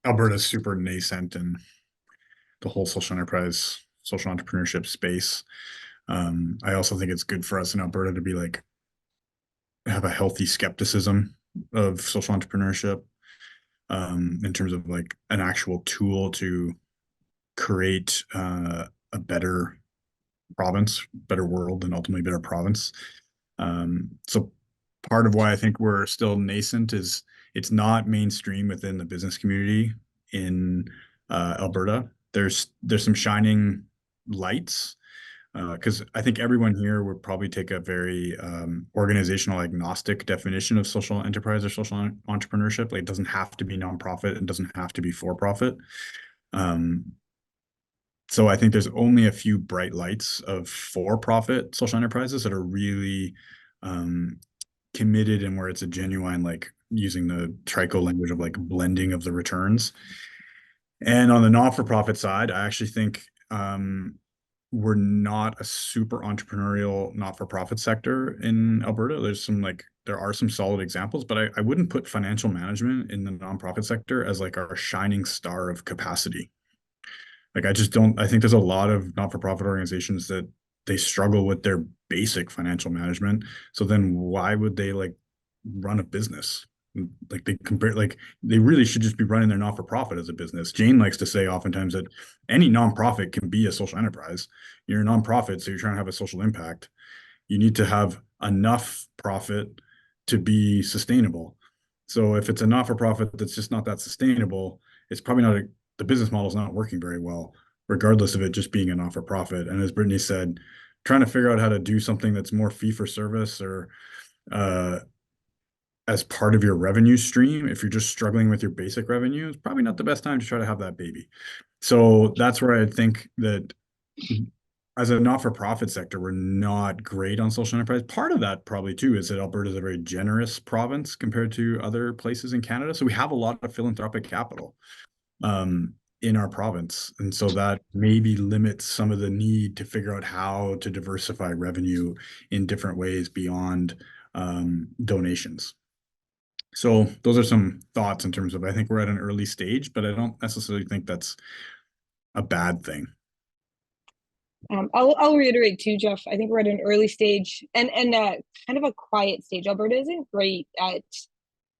Alberta's super nascent in the whole social enterprise, social entrepreneurship space. I also think it's good for us in Alberta to be like, have a healthy skepticism of social entrepreneurship, in terms of like an actual tool to create a better province, better world, and ultimately better province. So part of why I think we're still nascent is it's not mainstream within the business community in Alberta. There's some shining lights, because I think everyone here would probably take a very organizational agnostic definition of social enterprise or social entrepreneurship. Like, it doesn't have to be nonprofit, it doesn't have to be for profit. So I think there's only a few bright lights of for-profit social enterprises that are really committed, and where it's a genuine, like using the Trico language of like blending of the returns. And on the not-for-profit side, I actually think we're not a super entrepreneurial not-for-profit sector in Alberta. There are some solid examples, but I wouldn't put financial management in the nonprofit sector as like our shining star of capacity. Like I just don't, I think there's a lot of not-for-profit organizations that they struggle with their basic financial management. So then why would they like run a business? Like they really should just be running their not-for-profit as a business. Jane likes to say oftentimes that any nonprofit can be a social enterprise. You're a nonprofit, so you're trying to have a social impact. You need to have enough profit to be sustainable. So if it's a not-for-profit that's just not that sustainable, it's probably not the business model is not working very well, regardless of it just being a not-for-profit. And as Brittany said, trying to figure out how to do something that's more fee for service or as part of your revenue stream, if you're just struggling with your basic revenue, it's probably not the best time to try to have that baby. So that's where I think that as a not-for-profit sector, we're not great on social enterprise. Part of that probably too is that Alberta is a very generous province compared to other places in Canada. So we have a lot of philanthropic capital in our province. And so that maybe limits some of the need to figure out how to diversify revenue in different ways beyond donations. So those are some thoughts in terms of, I think we're at an early stage, but I don't necessarily think that's a bad thing. I'll reiterate too, Jeff. I think we're at an early stage and kind of a quiet stage. Alberta isn't great at,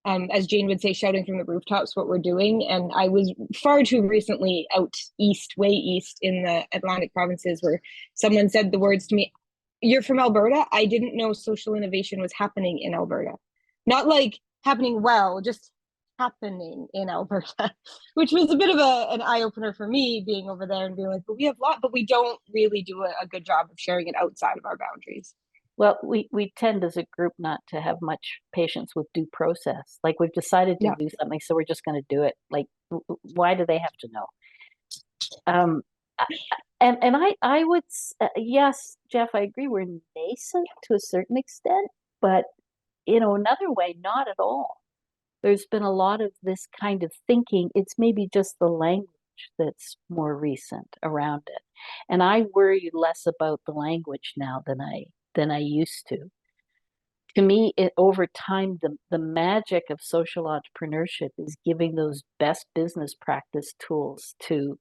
as Jane would say, shouting from the rooftops what we're doing. And I was far too recently out east, way east in the Atlantic provinces, where someone said the words to me, "You're from Alberta? I didn't know social innovation was happening in Alberta." Not like happening well, just happening in Alberta, which was a bit of an eye-opener for me being over there and being like, but we have a lot, but we don't really do a good job of sharing it outside of our boundaries. Well, we tend as a group not to have much patience with due process. Like we've decided to do something, so we're just going to do it. Like, why do they have to know? And I would, yes, Jeff, I agree. We're nascent to a certain extent, but another way, not at all. There's been a lot of this kind of thinking. It's maybe just the language that's more recent around it. And I worry less about the language now than I used to. To me, over time, the magic of social entrepreneurship is giving those best business practice tools to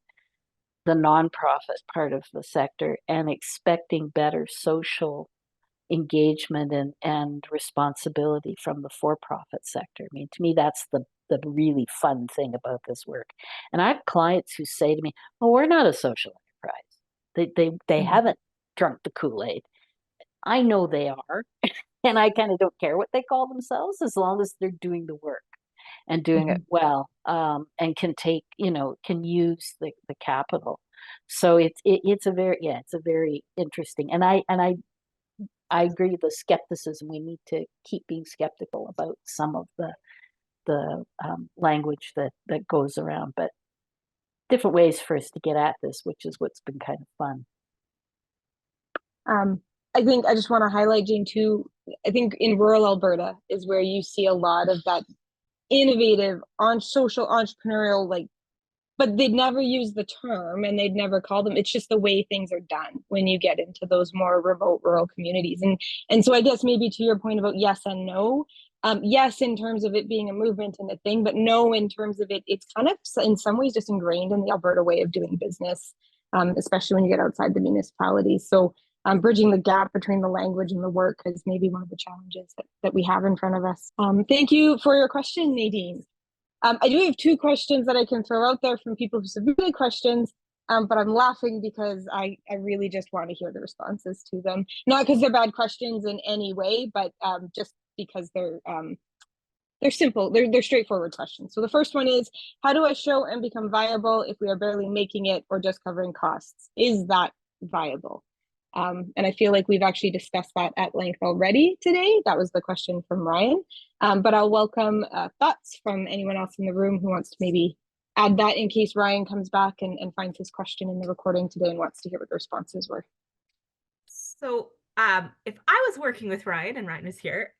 the nonprofit part of the sector and expecting better social engagement and responsibility from the for-profit sector. I mean, to me, that's the really fun thing about this work. And I have clients who say to me, "Well, we're not a social enterprise. They haven't drunk the Kool-Aid. I know they are, and I kind of don't care what they call themselves as long as they're doing the work and doing it well, and can use the capital." So it's a very interesting, and I agree with the skepticism. We need to keep being skeptical about some of the language that goes around, but different ways for us to get at this, which is what's been kind of fun. I think I just want to highlight, Jane, too. I think in rural Alberta is where you see a lot of that innovative social entrepreneurial, but they'd never use the term and they'd never call them. It's just the way things are done when you get into those more remote rural communities. And so I guess maybe to your point about yes and no, yes, in terms of it being a movement and a thing, but no, in terms of it's kind of in some ways just ingrained in the Alberta way of doing business, especially when you get outside the municipalities. So bridging the gap between the language and the work is maybe one of the challenges that we have in front of us. Thank you for your question, Nadine. I do have two questions that I can throw out there from people who submitted questions, but I'm laughing because I really just want to hear the responses to them. Not because they're bad questions in any way, but just because they're simple, they're straightforward questions. So the first one is, how do I show and become viable if we are barely making it or just covering costs? Is that viable? And I feel like we've actually discussed that at length already today. That was the question from Ryan. But I'll welcome thoughts from anyone else in the room who wants to maybe add that in case Ryan comes back and finds his question in the recording today and wants to hear what the responses were. So if I was working with Ryan and Ryan is here,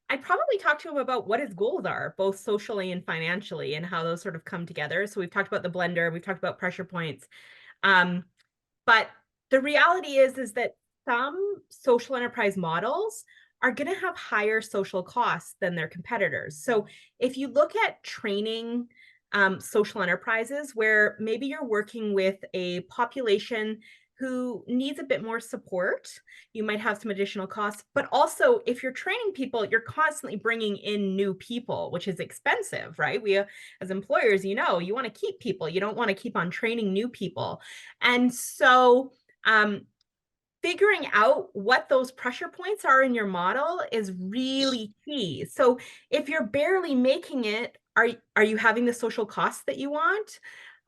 I'd probably talk to him about what his goals are, both socially and financially, and how those sort of come together. So we've talked about the blender, we've talked about pressure points. But the reality is that some social enterprise models are going to have higher social costs than their competitors. So if you look at training social enterprises where maybe you're working with a population who needs a bit more support, you might have some additional costs. But also, if you're training people, you're constantly bringing in new people, which is expensive, right? We, as employers, you want to keep people. You don't want to keep on training new people. And so figuring out what those pressure points are in your model is really key. So if you're barely making it, are you having the social costs that you want?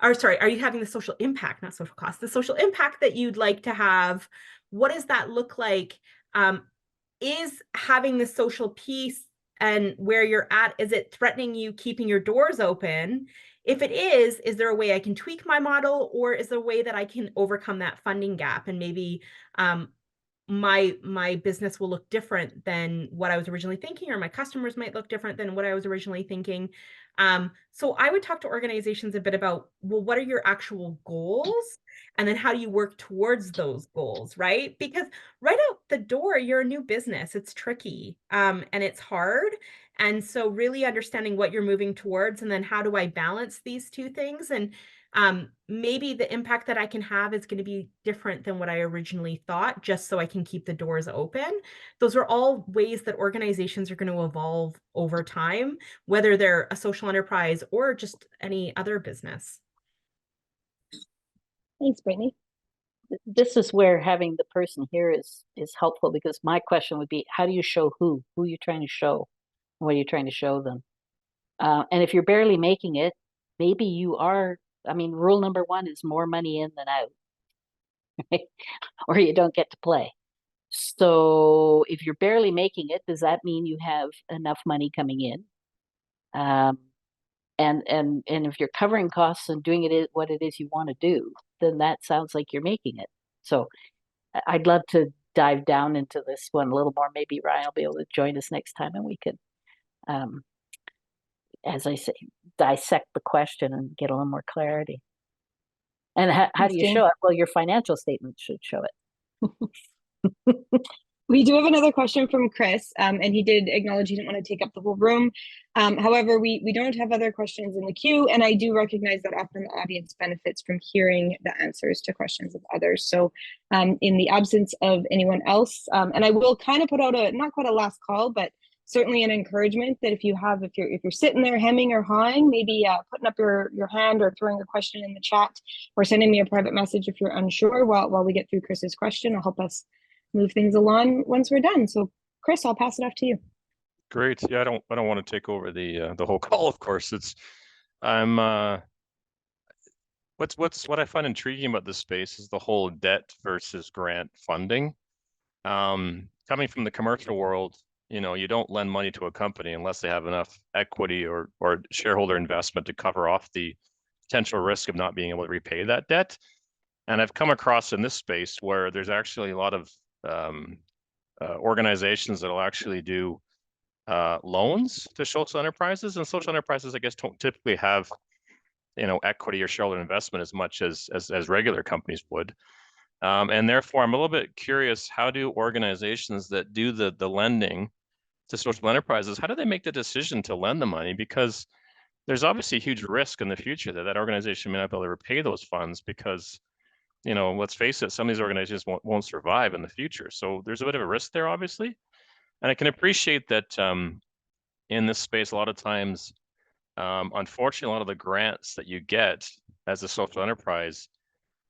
Or sorry, are you having the social impact, not social cost, the social impact that you'd like to have? What does that look like? Is having the social piece and where you're at, is it threatening you keeping your doors open? If it is there a way I can tweak my model, or is there a way that I can overcome that funding gap and maybe my business will look different than what I was originally thinking, or my customers might look different than what I was originally thinking. So I would talk to organizations a bit about, well, what are your actual goals? And then how do you work towards those goals, right? Because right out the door, you're a new business. It's tricky and it's hard. And so really understanding what you're moving towards, and then how do I balance these two things? And maybe the impact that I can have is going to be different than what I originally thought, just so I can keep the doors open. Those are all ways that organizations are going to evolve over time, whether they're a social enterprise or just any other business. Thanks, Brittany. This is where having the person here is helpful, because my question would be, how do you show who are you trying to show? What are you trying to show them? And if you're barely making it, maybe you are. I mean, rule number one is more money in than out, right? Or you don't get to play. So if you're barely making it, does that mean you have enough money coming in? And if you're covering costs and doing it what it is you want to do, then that sounds like you're making it. So I'd love to dive down into this one a little more. Maybe Ryan will be able to join us next time, and we could, as I say, dissect the question and get a little more clarity. And how do you show it? Well, your financial statement should show it. We do have another question from Chris, and he did acknowledge he didn't want to take up the whole room. However, we don't have other questions in the queue, and I do recognize that often the audience benefits from hearing the answers to questions of others. So in the absence of anyone else, and I will kind of put out not quite a last call, but certainly an encouragement that if you're sitting there hemming or hawing, maybe putting up your hand or throwing a question in the chat, or sending me a private message if you're unsure while we get through Chris's question, will help us move things along once we're done. So Chris, I'll pass it off to you. Great. Yeah, I don't want to take over the whole call, of course. What I find intriguing about this space is the whole debt versus grant funding. Coming from the commercial world, you don't lend money to a company unless they have enough equity or shareholder investment to cover off the potential risk of not being able to repay that debt. And I've come across in this space where there's actually a lot of organizations that will actually do loans to social enterprises, and social enterprises, I guess, don't typically have equity or shareholder investment as much as regular companies would. And therefore, I'm a little bit curious, how do organizations that do the lending to social enterprises, how do they make the decision to lend the money? Because there's obviously a huge risk in the future that organization may not be able to repay those funds, because let's face it, some of these organizations won't survive in the future. So there's a bit of a risk there, obviously. And I can appreciate that in this space, a lot of times, unfortunately, a lot of the grants that you get as a social enterprise,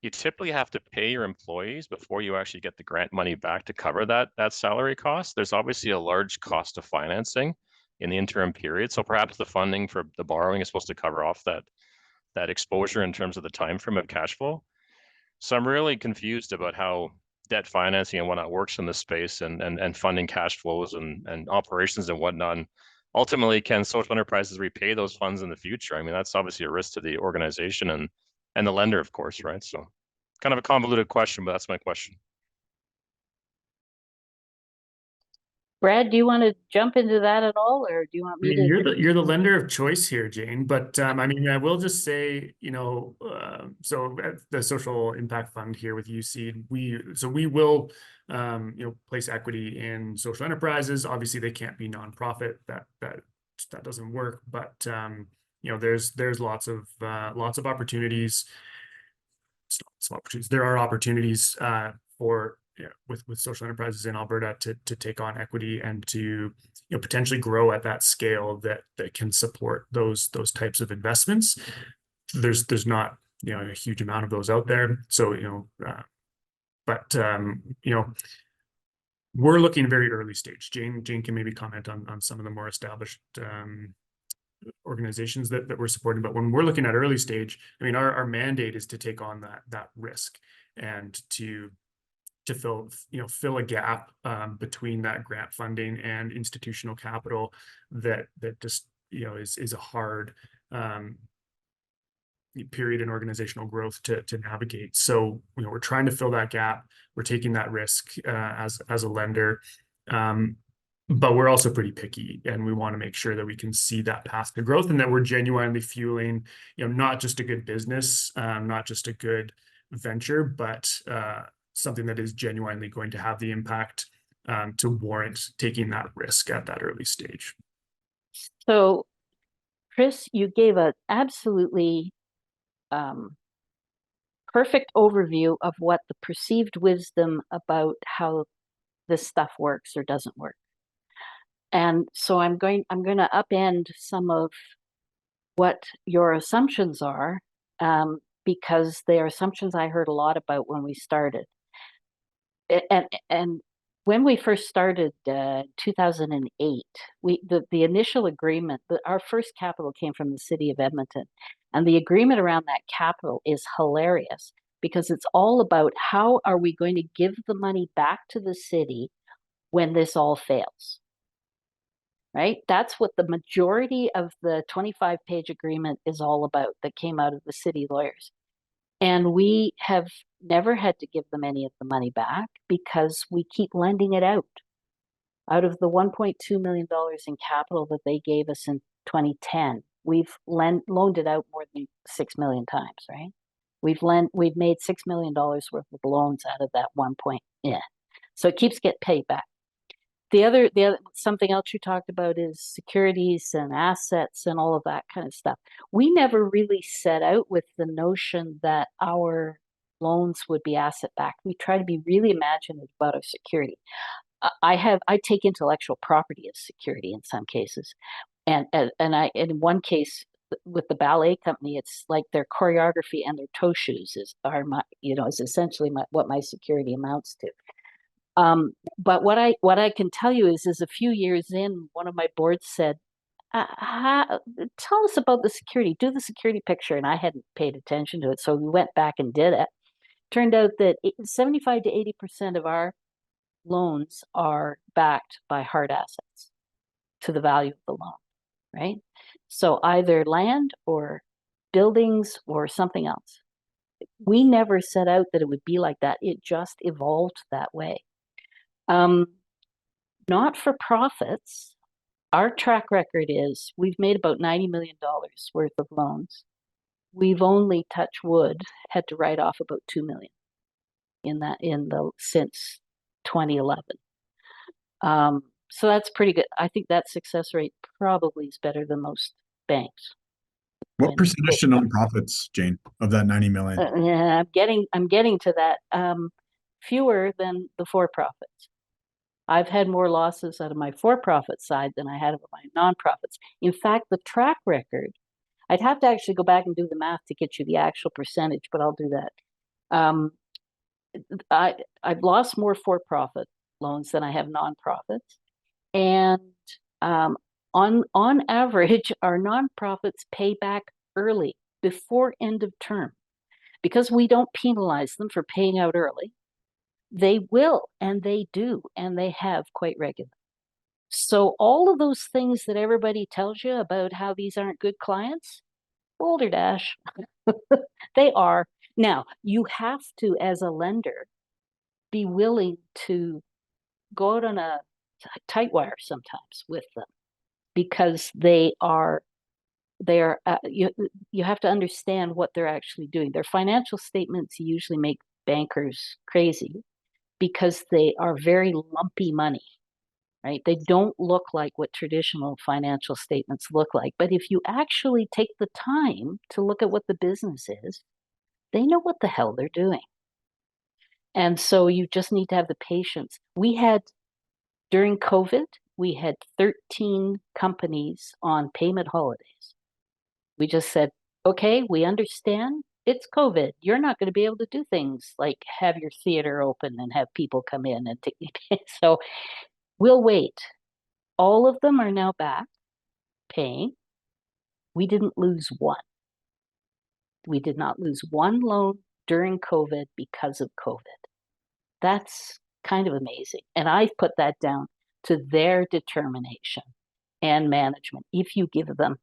you typically have to pay your employees before you actually get the grant money back to cover that salary cost. There's obviously a large cost of financing in the interim period. So perhaps the funding for the borrowing is supposed to cover off that exposure in terms of the time frame of cash flow. So I'm really confused about how debt financing and whatnot works in this space, and funding cash flows and operations and whatnot. And ultimately, can social enterprises repay those funds in the future? I mean, that's obviously a risk to the organization and the lender, of course, right? So kind of a convoluted question, but that's my question. Brad, do you want to jump into that at all, or do you want I me mean, to? you're the lender of choice here, Jane. But I mean, I will just say, so at the Social Impact Fund here with UC, we will, place equity in social enterprises. Obviously, they can't be nonprofit. That doesn't work. But there's lots of opportunities. Lots of opportunities. There are opportunities for with social enterprises in Alberta to take on equity and to potentially grow at that scale that can support those types of investments. There's not a huge amount of those out there, so but we're looking very early stage. Jane can maybe comment on some of the more established organizations that we're supporting, but when we're looking at early stage, I mean, our mandate is to take on that risk and to fill a gap between that grant funding and institutional capital that just is a hard period in organizational growth to navigate. So we're trying to fill that gap. We're taking that risk as a lender, but we're also pretty picky, and we want to make sure that we can see that path to growth and that we're genuinely fueling not just a good business, not just a good venture, but something that is genuinely going to have the impact to warrant taking that risk at that early stage. So, Chris, you gave an absolutely perfect overview of what the perceived wisdom about how this stuff works or doesn't work. And so I'm going to upend some of what your assumptions are, because they are assumptions I heard a lot about when we started. And when we first started 2008, the initial agreement, our first capital came from the city of Edmonton. And the agreement around that capital is hilarious because it's all about how are we going to give the money back to the city when this all fails, right? That's what the majority of the 25-page agreement is all about that came out of the city lawyers. And we have never had to give them any of the money back because we keep lending it out. Out of the $1.2 million in capital that they gave us in 2010, we've loaned it out more than 6 million times, right? We've made $6 million worth of loans out of that 1 point. Yeah. So it keeps getting paid back. The other something else you talked about is securities and assets and all of that kind of stuff. We never really set out with the notion that our loans would be asset backed. We try to be really imaginative about our security. I take intellectual property as security in some cases, and in one case with the ballet company, it's like their choreography and their toe shoes is essentially what my security amounts to. But what I can tell you is a few years in, one of my boards said, tell us about the security, do the security picture. And I hadn't paid attention to it. So we went back and did it. Turned out that 75 to 80% of our loans are backed by hard assets to the value of the loan, right? So either land or buildings or something else. We never set out that it would be like that. It just evolved that way. Not for profits. Our track record is we've made about $90 million worth of loans. We've only, touch wood, had to write off about $2 million since 2011. So that's pretty good. I think that success rate probably is better than most banks. What percentage to nonprofits, Jane, of that 90 million? Yeah, I'm getting to that. Fewer than the for-profits. I've had more losses out of my for-profit side than I had of my nonprofits. In fact, the track record, I'd have to actually go back and do the math to get you the actual percentage, but I'll do that. I've lost more for-profit loans than I have nonprofits. And on average, our nonprofits pay back early, before end of term. Because we don't penalize them for paying out early, they will, and they do, and they have quite regularly. So all of those things that everybody tells you about how these aren't good clients, boulder dash. They are. Now, you have to, as a lender, be willing to go out on a tight wire sometimes with them, because you have to understand what they're actually doing. Their financial statements usually make bankers crazy because they are very lumpy money, right? They don't look like what traditional financial statements look like. But if you actually take the time to look at what the business is, they know what the hell they're doing. And so you just need to have the patience. During COVID, we had 13 companies on payment holidays. We just said, okay, we understand it's COVID. You're not going to be able to do things like have your theater open and have people come in and so we'll wait. All of them are now back paying. We didn't lose one. We did not lose one loan during COVID because of COVID. That's kind of amazing. And I put that down to their determination and management. If you give them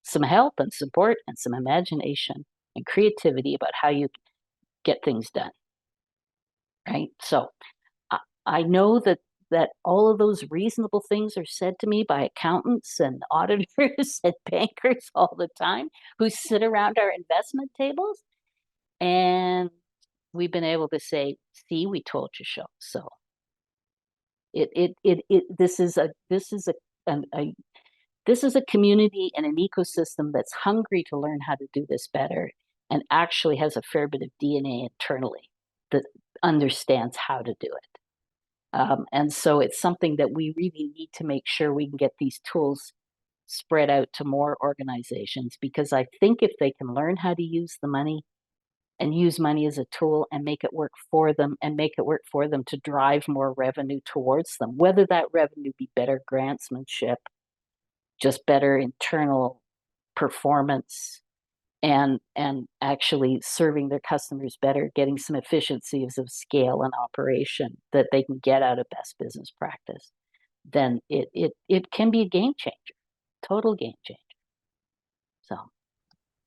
some help and support and some imagination and creativity about how you get things done, right? So I know that all of those reasonable things are said to me by accountants and auditors and bankers all the time who sit around our investment tables, and we've been able to say, see, we told you so. So this is a community and an ecosystem that's hungry to learn how to do this better, and actually has a fair bit of DNA internally that understands how to do it. And so it's something that we really need to make sure we can get these tools spread out to more organizations, because I think if they can learn how to use the money and use money as a tool and make it work for them, and make it work for them to drive more revenue towards them, whether that revenue be better grantsmanship, just better internal performance, and actually serving their customers better, getting some efficiencies of scale and operation that they can get out of best business practice, then it can be a game changer, total game changer. So,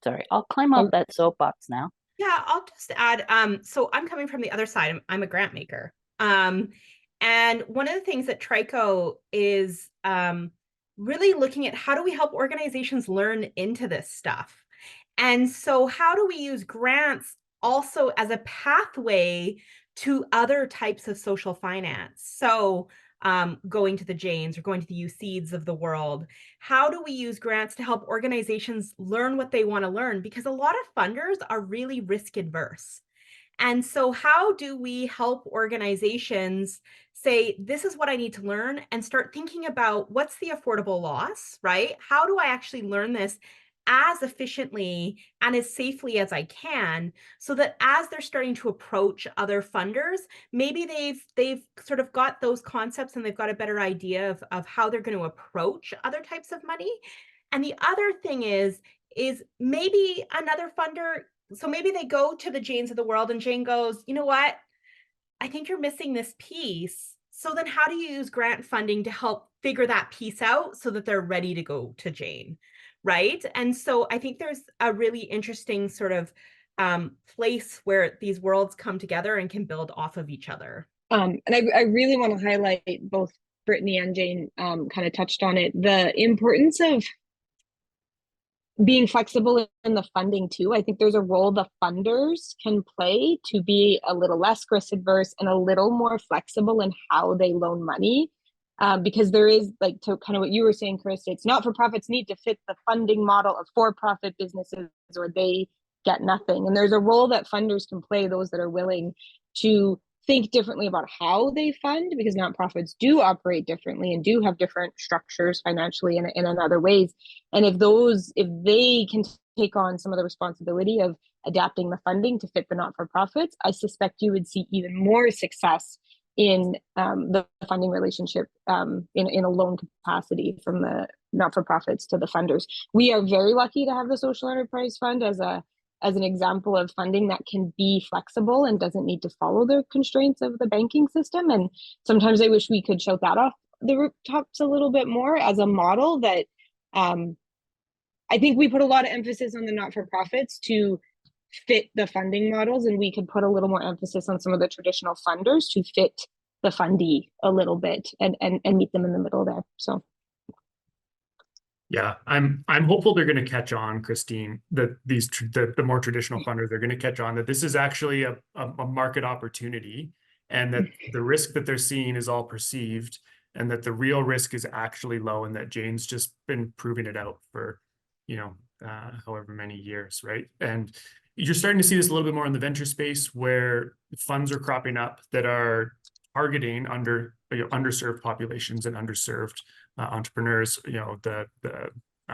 sorry, I'll climb off that soapbox now. Yeah, I'll just add, so I'm coming from the other side. I'm a grant maker. And one of the things that Trico is really looking at, how do we help organizations learn into this stuff? And so how do we use grants also as a pathway to other types of social finance? So going to the Janes or going to the USeeds of the world, how do we use grants to help organizations learn what they want to learn? Because a lot of funders are really risk adverse. And so how do we help organizations say, this is what I need to learn, and start thinking about what's the affordable loss, right? How do I actually learn this as efficiently and as safely as I can, so that as they're starting to approach other funders, maybe they've sort of got those concepts and they've got a better idea of how they're going to approach other types of money. And the other thing is maybe another funder, so maybe they go to the Janes of the world and Jane goes, you know what, I think you're missing this piece. So then how do you use grant funding to help figure that piece out so that they're ready to go to Jane? Right. And so I think there's a really interesting sort of place where these worlds come together and can build off of each other. And I really want to highlight, both Brittany and Jane kind of touched on it, the importance of being flexible in the funding too. I think there's a role the funders can play to be a little less risk adverse and a little more flexible in how they loan money. Because there is, like, to kind of what you were saying, Chris, it's not-for-profits need to fit the funding model of for-profit businesses or they get nothing. And there's a role that funders can play, those that are willing to think differently about how they fund, because nonprofits do operate differently and do have different structures financially and in other ways. And if they can take on some of the responsibility of adapting the funding to fit the not-for-profits, I suspect you would see even more success in the funding relationship in a loan capacity from the not-for-profits to the funders. We are very lucky to have the Social Enterprise Fund as an example of funding that can be flexible and doesn't need to follow the constraints of the banking system. And sometimes I wish we could shout that off the rooftops a little bit more as a model that I think we put a lot of emphasis on the not-for-profits to fit the funding models, and we could put a little more emphasis on some of the traditional funders to fit the fundee a little bit and meet them in the middle there. So yeah, I'm hopeful they're going to catch on, Christine, that the more traditional funders, they're going to catch on that this is actually a market opportunity, and that the risk that they're seeing is all perceived, and that the real risk is actually low, and that Jane's just been proving it out for, however many years, right? And you're starting to see this a little bit more in the venture space, where funds are cropping up that are targeting underserved populations and underserved entrepreneurs, the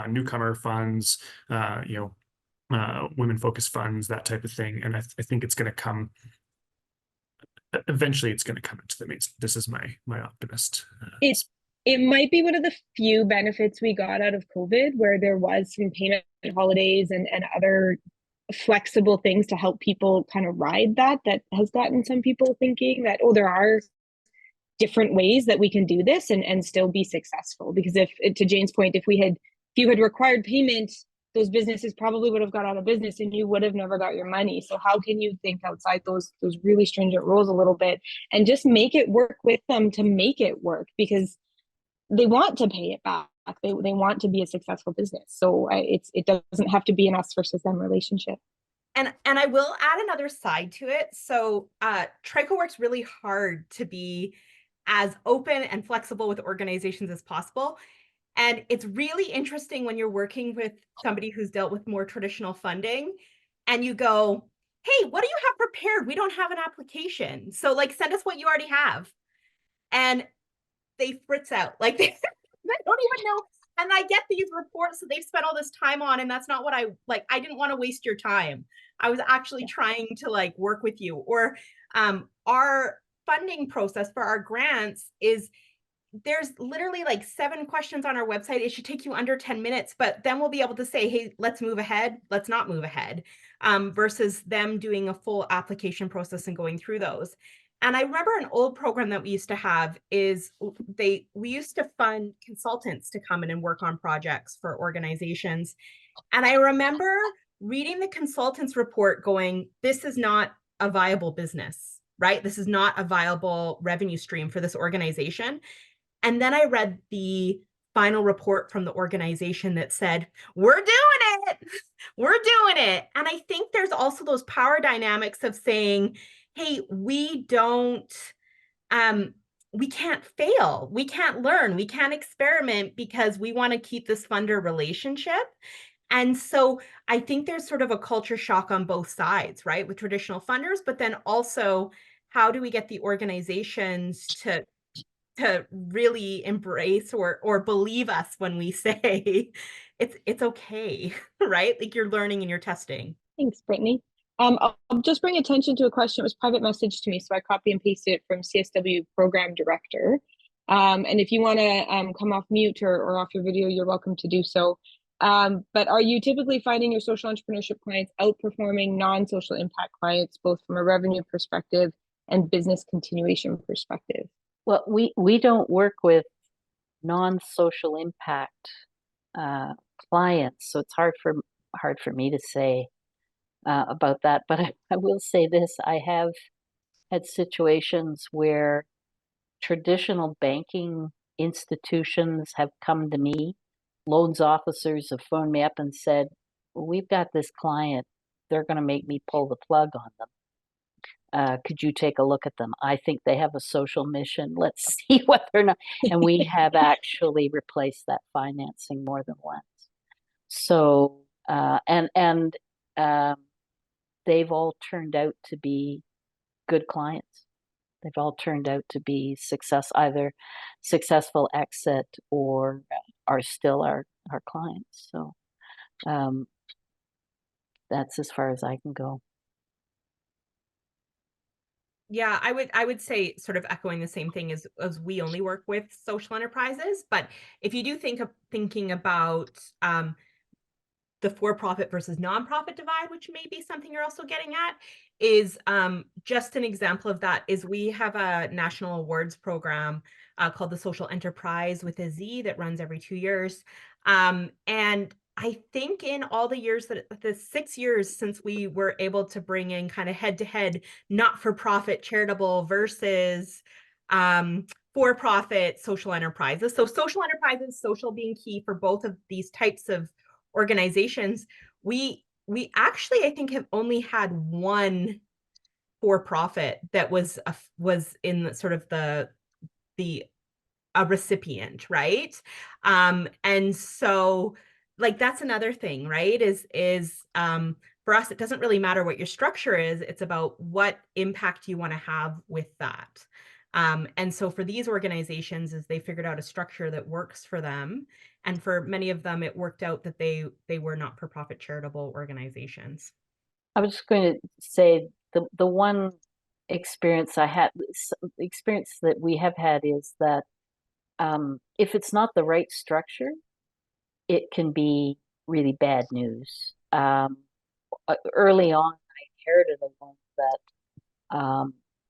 newcomer funds, women focused funds, that type of thing. And I think it's going to come, eventually it's going to come into the main. This is my optimist. It might be one of the few benefits we got out of COVID, where there was some payment holidays and other flexible things to help people kind of ride that has gotten some people thinking that, oh, there are different ways that we can do this and still be successful. Because if, to Jane's point, if you had required payment, those businesses probably would have got out of business and you would have never got your money. So how can you think outside those really stringent rules a little bit and just make it work with them to make it work? Because they want to pay it back. They want to be a successful business. So it doesn't have to be an us versus them relationship. And I will add another side to it. So Trico works really hard to be as open and flexible with organizations as possible. And it's really interesting when you're working with somebody who's dealt with more traditional funding and you go, hey, what do you have prepared? We don't have an application. So like, send us what you already have. And they fritz out. Like they don't even know. And I get these reports that they've spent all this time on, and that's not what I like. I didn't want to waste your time. I was actually trying to like work with you. Or our funding process for our grants is there's literally like 7 questions on our website. It should take you under 10 minutes, but then we'll be able to say, hey, let's move ahead. Let's not move ahead, versus them doing a full application process and going through those. And I remember an old program that we used to have is we used to fund consultants to come in and work on projects for organizations. And I remember reading the consultants report going, this is not a viable business, right? This is not a viable revenue stream for this organization. And then I read the final report from the organization that said, we're doing it. We're doing it. And I think there's also those power dynamics of saying, hey, we can't fail. We can't learn. We can't experiment because we want to keep this funder relationship. And so I think there's sort of a culture shock on both sides, right? With traditional funders, but then also how do we get the organizations to really embrace or believe us when we say it's okay, right? Like you're learning and you're testing. Thanks, Brittany. I'll just bring attention to a question. It was private message to me, so I copy and pasted it from CSW Program Director. And if you want to come off mute or off your video, you're welcome to do so. But are you typically finding your social entrepreneurship clients outperforming non-social impact clients, both from a revenue perspective and business continuation perspective? Well, we don't work with non-social impact clients, so it's hard for me to say about that. But I will say this: I have had situations where traditional banking institutions have come to me. Loans officers have phoned me up and said, "We've got this client. They're going to make me pull the plug on them. Could you take a look at them? I think they have a social mission. Let's see whether or not." And we have actually replaced that financing more than once. So, they've all turned out to be good clients. They've all turned out to be either successful exit or are still our clients. So, that's as far as I can go. Yeah, I would say, sort of echoing the same thing, as we only work with social enterprises. But if you do thinking about the for-profit versus nonprofit divide, which may be something you're also getting at, is just an example of that is we have a national awards program called the Social Enterprise with a Z that runs every 2 years. And I think in all the 6 years since we were able to bring in kind of head-to-head not-for-profit charitable versus for-profit social enterprises. So social enterprises, social being key for both of these types of organizations, we actually, I think, have only had one for-profit that was in the, sort of the a recipient, right? And so like that's another thing, right? Is for us, it doesn't really matter what your structure is, it's about what impact you want to have with that. And so for these organizations, is they figured out a structure that works for them. And for many of them, it worked out that they were not-for-profit charitable organizations. I was just going to say the one experience that we have had is that if it's not the right structure, it can be really bad news. Early on, I inherited a one that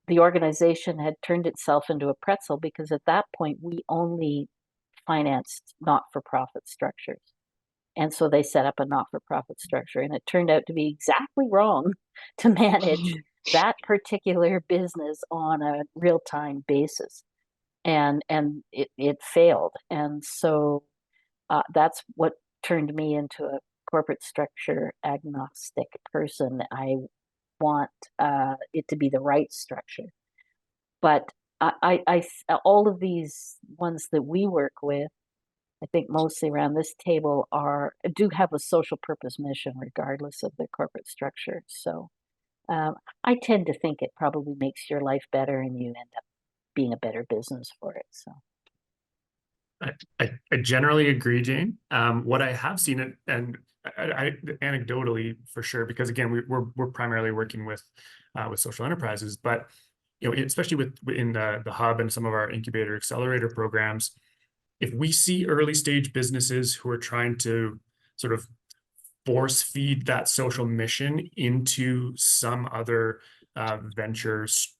the organization had turned itself into a pretzel because at that point we only financed not-for-profit structures. And so they set up a not-for-profit structure, and it turned out to be exactly wrong to manage that particular business on a real-time basis. And it failed. And so that's what turned me into a corporate structure agnostic person. I want it to be the right structure. But I all of these ones that we work with, I think mostly around this table do have a social purpose mission regardless of their corporate structure. So I tend to think it probably makes your life better and you end up being a better business for it. So I generally agree, Jane. What I have seen, and I anecdotally for sure, because again, we're primarily working with social enterprises, but especially in the hub and some of our incubator accelerator programs, if we see early stage businesses who are trying to sort of force feed that social mission into some other ventures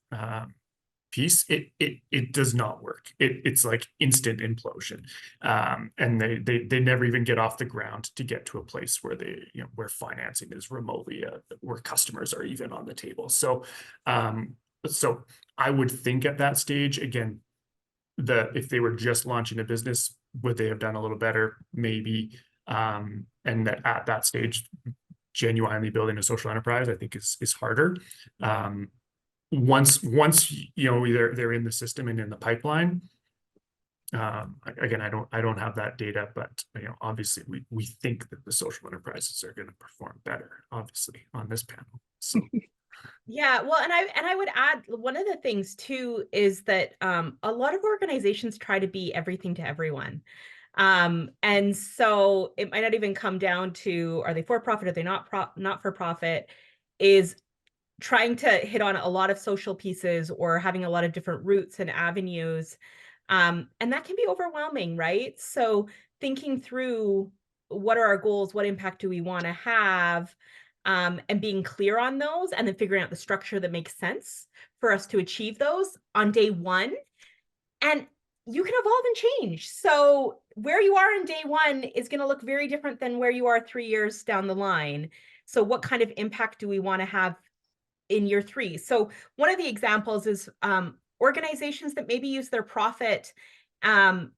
piece, it does not work. It's like instant implosion, and they never even get off the ground to get to a place where where financing is remotely where customers are even on the table. So so I would think at that stage, again, if they were just launching a business, would they have done a little better? Maybe. And that at that stage, genuinely building a social enterprise, I think is harder. Once they're in the system and in the pipeline. Again, I don't have that data, but obviously we think that the social enterprises are going to perform better, obviously, on this panel. So. Yeah, well, and I would add, one of the things too is that a lot of organizations try to be everything to everyone. And so it might not even come down to, are they for profit, are they not for profit, is trying to hit on a lot of social pieces or having a lot of different routes and avenues. And that can be overwhelming, right? So thinking through, what are our goals? What impact do we want to have? And being clear on those, and then figuring out the structure that makes sense for us to achieve those on day one. And you can evolve and change. So where you are in day one is going to look very different than where you are 3 years down the line. So what kind of impact do we want to have in year 3? So one of the examples is organizations that maybe use their profit and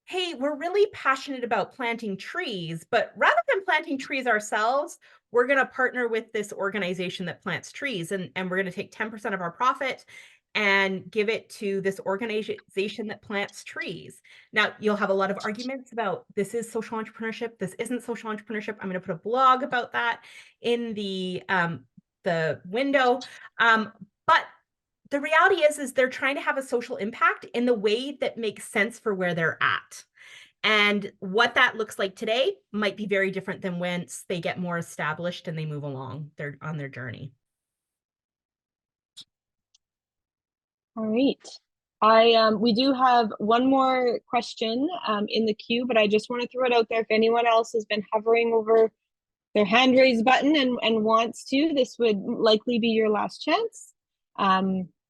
hey, we're really passionate about planting trees, but rather than planting trees ourselves, we're going to partner with this organization that plants trees, and we're going to take 10% of our profit and give it to this organization that plants trees. Now, you'll have a lot of arguments about, this is social entrepreneurship, this isn't social entrepreneurship. I'm going to put a blog about that in the window. But the reality is they're trying to have a social impact in the way that makes sense for where they're at. And what that looks like today might be very different than once they get more established and they move along on their journey. All right. We do have one more question in the queue, but I just want to throw it out there. If anyone else has been hovering over their hand raise button and wants to, this would likely be your last chance.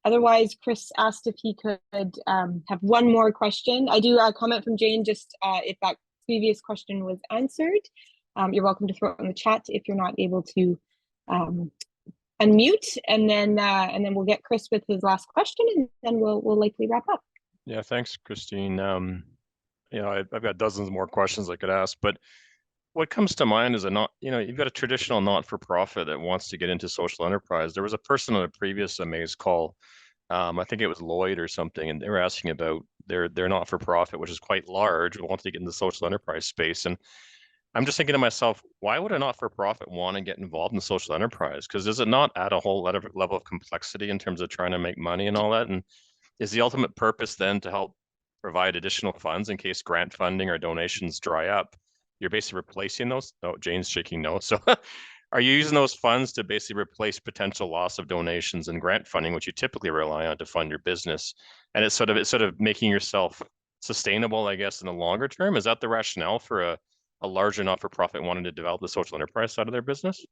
Otherwise, Chris asked if he could have one more question. I do comment from Jane, just if that previous question was answered. You're welcome to throw it in the chat if you're not able to unmute, and then we'll get Chris with his last question, and then we'll likely wrap up. Yeah, thanks, Christine. You know, I've got dozens more questions I could ask, but what comes to mind is you've got a traditional not-for-profit that wants to get into social enterprise. There was a person on a previous AMAASE call, I think it was Lloyd or something, and they were asking about their not-for-profit, which is quite large, but wants to get into the social enterprise space. And I'm just thinking to myself, why would a not-for-profit want to get involved in social enterprise? Because does it not add a whole level of complexity in terms of trying to make money and all that? And is the ultimate purpose then to help provide additional funds in case grant funding or donations dry up? You're basically replacing those. Oh, Jane's shaking no. So are you using those funds to basically replace potential loss of donations and grant funding, which you typically rely on to fund your business? And it's sort of making yourself sustainable, I guess, in the longer term. Is that the rationale for a larger not-for-profit wanting to develop the social enterprise side of their business?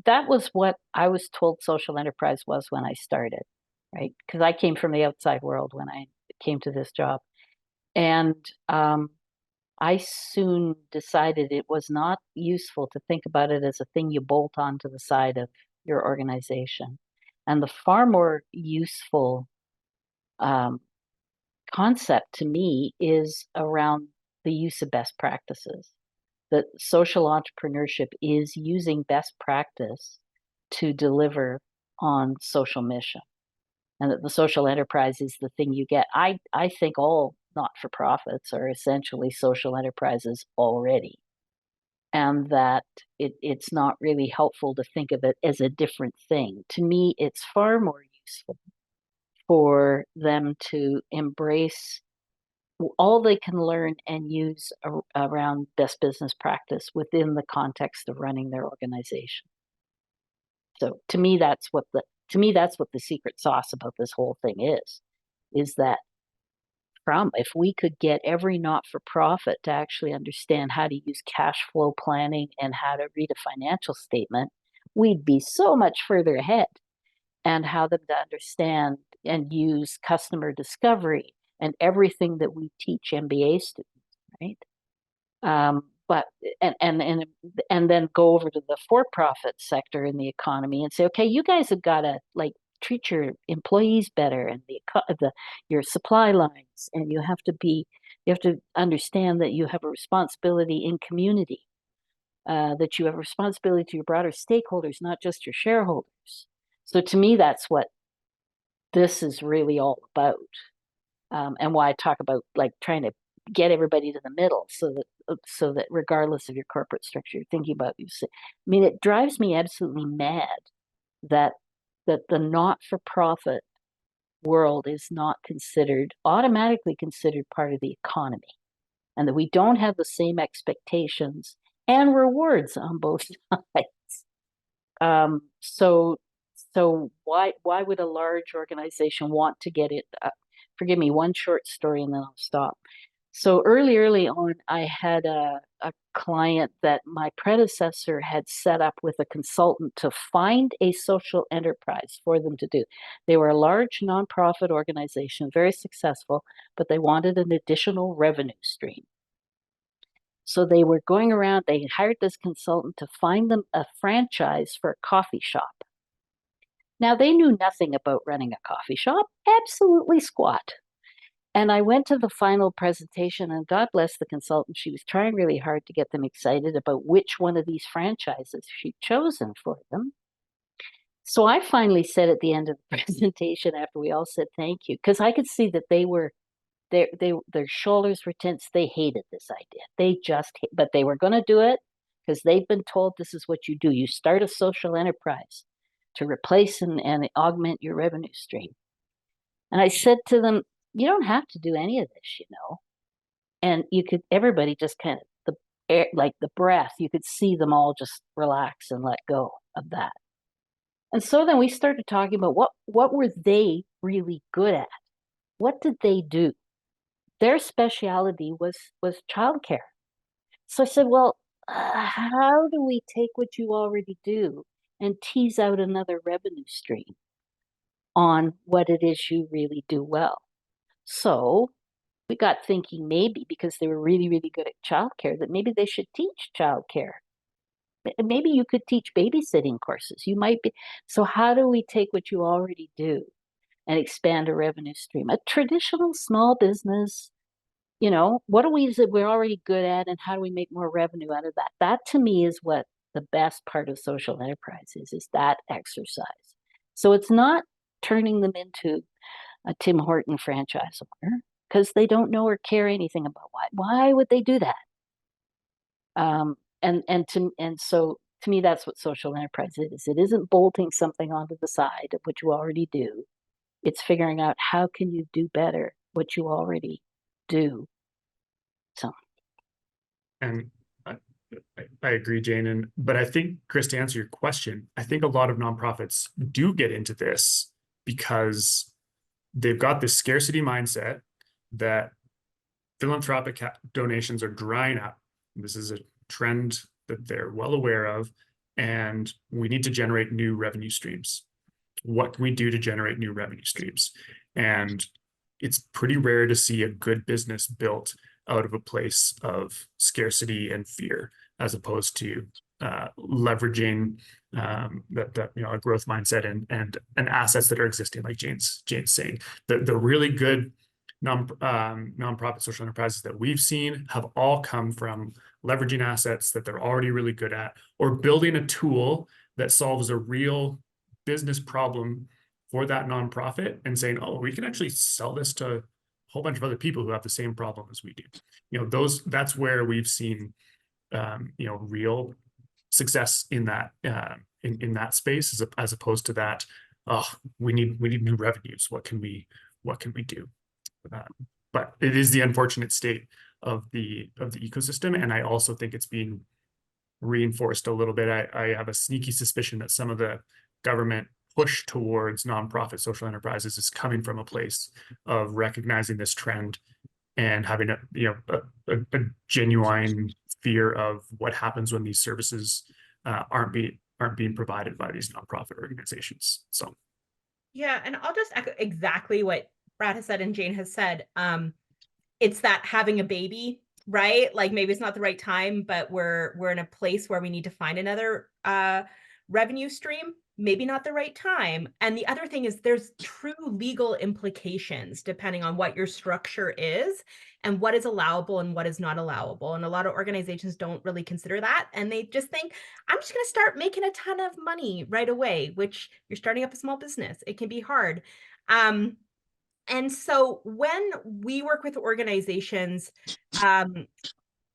That was what I was told social enterprise was when I started, right? Because I came from the outside world when I came to this job. And I soon decided it was not useful to think about it as a thing you bolt onto the side of your organization. And the far more useful concept to me is around the use of best practices. That social entrepreneurship is using best practice to deliver on social mission. And that the social enterprise is the thing you get. I think all not-for-profits are essentially social enterprises already, and that it's not really helpful to think of it as a different thing. To me, it's far more useful for them to embrace all they can learn and use around best business practice within the context of running their organization. So to me, that's what the secret sauce about this whole thing is that if we could get every not-for-profit to actually understand how to use cash flow planning and how to read a financial statement, we'd be so much further ahead, and how them to understand and use customer discovery and everything that we teach MBA students, right? But then go over to the for-profit sector in the economy and say, okay, you guys have got to treat your employees better and your supply lines, and you have to understand that you have a responsibility in community, that you have a responsibility to your broader stakeholders, not just your shareholders. So to me, that's what this is really all about, and why I talk about trying to get everybody to the middle, so that regardless of your corporate structure, you're thinking about you. I mean, it drives me absolutely mad that the not-for-profit world is not automatically considered part of the economy, and that we don't have the same expectations and rewards on both sides. So why would a large organization want to get it? Forgive me, one short story and then I'll stop. So early on, I had a client that my predecessor had set up with a consultant to find a social enterprise for them to do. They were a large nonprofit organization, very successful, but they wanted an additional revenue stream. So they were going around, they hired this consultant to find them a franchise for a coffee shop. Now, they knew nothing about running a coffee shop, absolutely squat. And I went to the final presentation, and God bless the consultant. She was trying really hard to get them excited about which one of these franchises she'd chosen for them. So I finally said at the end of the presentation, after we all said thank you, because I could see that their shoulders were tense. They hated this idea. But they were going to do it because they've been told this is what you do. You start a social enterprise to replace and augment your revenue stream. And I said to them, you don't have to do any of this, And everybody just kind of, the breath, you could see them all just relax and let go of that. And so then we started talking about what were they really good at? What did they do? Their specialty was childcare. So I said, well, how do we take what you already do and tease out another revenue stream on what it is you really do well? So we got thinking maybe because they were really, really good at childcare, that maybe they should teach childcare. maybe you could teach babysitting courses. You might be. So how do we take what you already do and expand a revenue stream? A traditional small business, you know, what are we that we're already good at, and how do we make more revenue out of that? That to me is what the best part of social enterprise is that exercise. So it's not turning them into a Tim Horton franchise owner because they don't know or care anything about why would they do that? And so to me, that's what social enterprise is. It isn't bolting something onto the side of what you already do. It's figuring out how can you do better what you already do. So. And I agree, Jane. But I think, Chris, to answer your question, I think a lot of nonprofits do get into this because they've got this scarcity mindset that philanthropic donations are drying up. This is a trend that they're well aware of, and we need to generate new revenue streams. What can we do to generate new revenue streams? And it's pretty rare to see a good business built out of a place of scarcity and fear, as opposed to leveraging that you know, a growth mindset and assets that are existing, like Jane's saying. The really good nonprofit social enterprises that we've seen have all come from leveraging assets that they're already really good at, or building a tool that solves a real business problem for that nonprofit and saying, oh, we can actually sell this to a whole bunch of other people who have the same problem as we do. You know, that's where we've seen you know, real success in that in that space, as opposed to that, oh, we need new revenues. What can we do? But it is the unfortunate state of the ecosystem, and I also think it's being reinforced a little bit. I have a sneaky suspicion that some of the government push towards nonprofit social enterprises is coming from a place of recognizing this trend and having a genuine fear of what happens when these services aren't being provided by these nonprofit organizations. So yeah, and I'll just echo exactly what Brad has said and Jane has said. It's that having a baby, right? Like maybe it's not the right time, but we're in a place where we need to find another revenue stream. Maybe not the right time. And the other thing is there's true legal implications depending on what your structure is and what is allowable and what is not allowable. And a lot of organizations don't really consider that. And they just think, I'm just going to start making a ton of money right away, which you're starting up a small business. It can be hard. And so when we work with organizations,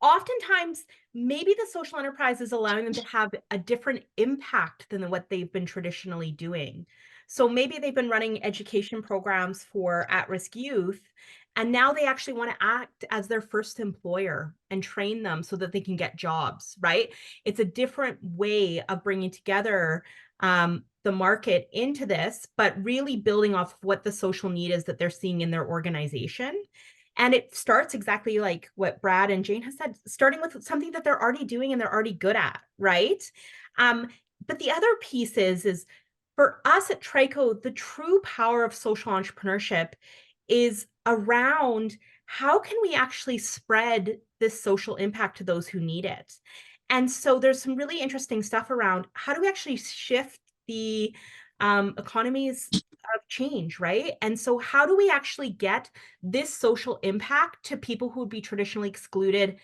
oftentimes, maybe the social enterprise is allowing them to have a different impact than what they've been traditionally doing. So maybe they've been running education programs for at-risk youth, and now they actually want to act as their first employer and train them so that they can get jobs, right? It's a different way of bringing together the market into this, but really building off what the social need is that they're seeing in their organization. And it starts exactly like what Brad and Jane has said, starting with something that they're already doing and they're already good at, right? But the other piece is for us at Trico, the true power of social entrepreneurship is around how can we actually spread this social impact to those who need it? And so there's some really interesting stuff around how do we actually shift the economies of change, right? And so how do we actually get this social impact to people who would be traditionally excluded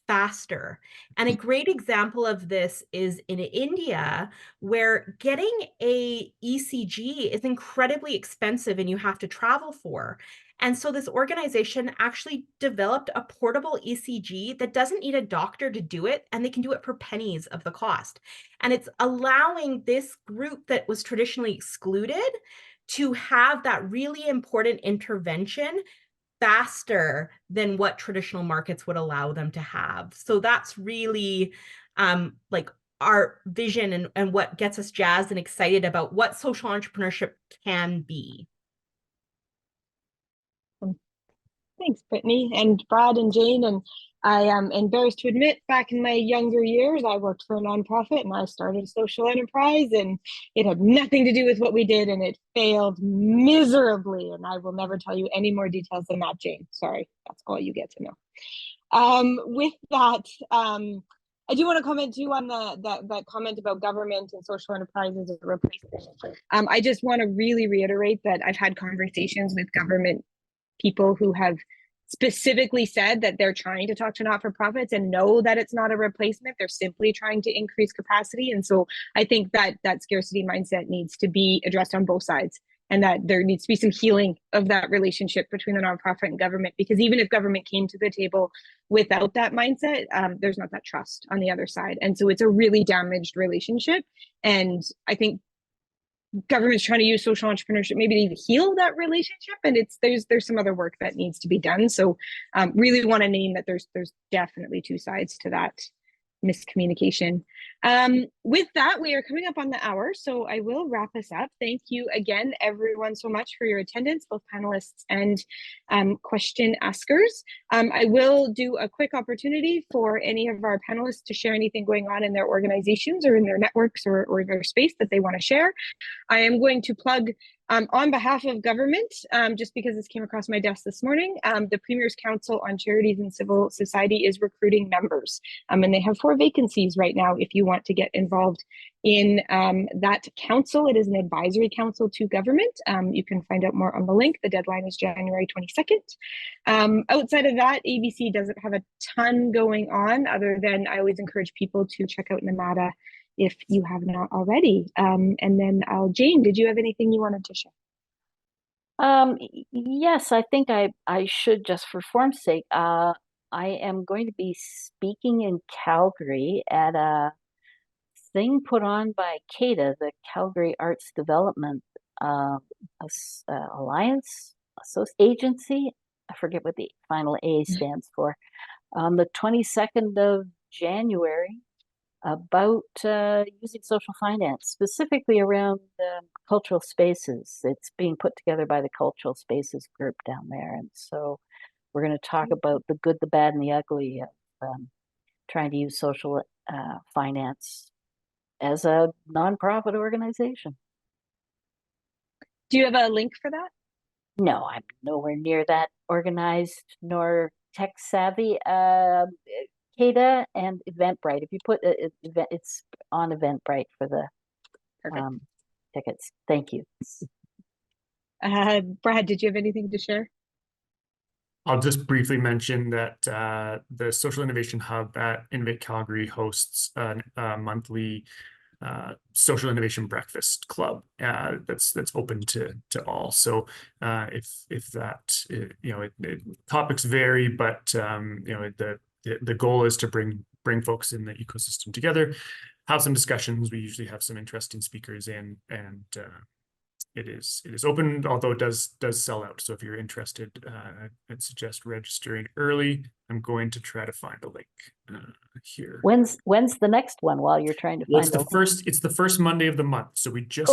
faster? And a great example of this is in India, where getting a ECG is incredibly expensive and you have to travel for. And so this organization actually developed a portable ECG that doesn't need a doctor to do it, and they can do it for pennies of the cost. And it's allowing this group that was traditionally excluded to have that really important intervention faster than what traditional markets would allow them to have. So that's really like our vision and what gets us jazzed and excited about what social entrepreneurship can be. Thanks, Brittany and Brad and Jane. And I am embarrassed to admit, back in my younger years, I worked for a nonprofit and I started a social enterprise, and it had nothing to do with what we did, and it failed miserably. And I will never tell you any more details than that, Jane. Sorry, that's all you get to know. With that, I do want to comment too on that comment about government and social enterprise as a replacement. I just want to really reiterate that I've had conversations with government people who have specifically said that they're trying to talk to not-for-profits and know that it's not a replacement. They're simply trying to increase capacity. And so I think that that scarcity mindset needs to be addressed on both sides, and that there needs to be some healing of that relationship between the nonprofit and government, because even if government came to the table without that mindset, there's not that trust on the other side. And so it's a really damaged relationship. And I think government's trying to use social entrepreneurship maybe to heal that relationship, and there's some other work that needs to be done. So really want to name that there's definitely two sides to that miscommunication. With that, we are coming up on the hour, so I will wrap us up. Thank you again, everyone, so much for your attendance, both panelists and question askers. I will do a quick opportunity for any of our panelists to share anything going on in their organizations or in their networks or their space that they want to share. I am going to plug on behalf of government, just because this came across my desk this morning, the Premier's Council on Charities and Civil Society is recruiting members, and they have 4 vacancies right now if you want to get involved in that council. It is an advisory council to government. You can find out more on the link. The deadline is January 22nd. Outside of that, ABC doesn't have a ton going on, other than I always encourage people to check out NMATA if you have not already. And then Jane, did you have anything you wanted to share? Yes, I think I should, just for form's sake. I am going to be speaking in Calgary at a thing put on by CADA, the Calgary Arts Development Alliance Agency. I forget what the final A stands for. On the 22nd of January, about using social finance, specifically around cultural spaces. It's being put together by the Cultural Spaces group down there. And so we're going to talk about the good, the bad, and the ugly of trying to use social finance as a nonprofit organization. Do you have a link for that? No, I'm nowhere near that organized nor tech savvy. CADA and Eventbrite. If you put it's on Eventbrite for the tickets. Thank you. Brad, did you have anything to share? I'll just briefly mention that the Social Innovation Hub at Innovate Calgary hosts a monthly social innovation breakfast club that's open to all. So if that topics vary, but the goal is to bring folks in the ecosystem together, have some discussions. We usually have some interesting speakers in, and it is open, although it does sell out. So if you're interested, I'd suggest registering early. I'm going to try to find a link here. When's the next one? While you're trying to find it's the first Monday of the month. So we just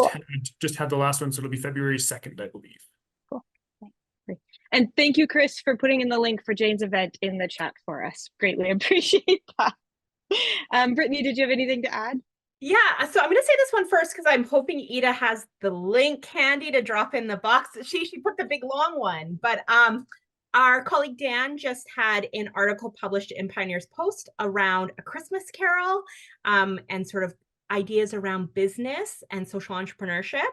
had the last one, so it'll be February 2nd, I believe. Cool. Great. And thank you, Chris, for putting in the link for Jane's event in the chat for us. Greatly appreciate that. Brittany, did you have anything to add? Yeah, so I'm going to say this one first because I'm hoping Ida has the link handy to drop in the box. She put the big long one, but our colleague Dan just had an article published in Pioneers Post around A Christmas Carol and sort of ideas around business and social entrepreneurship.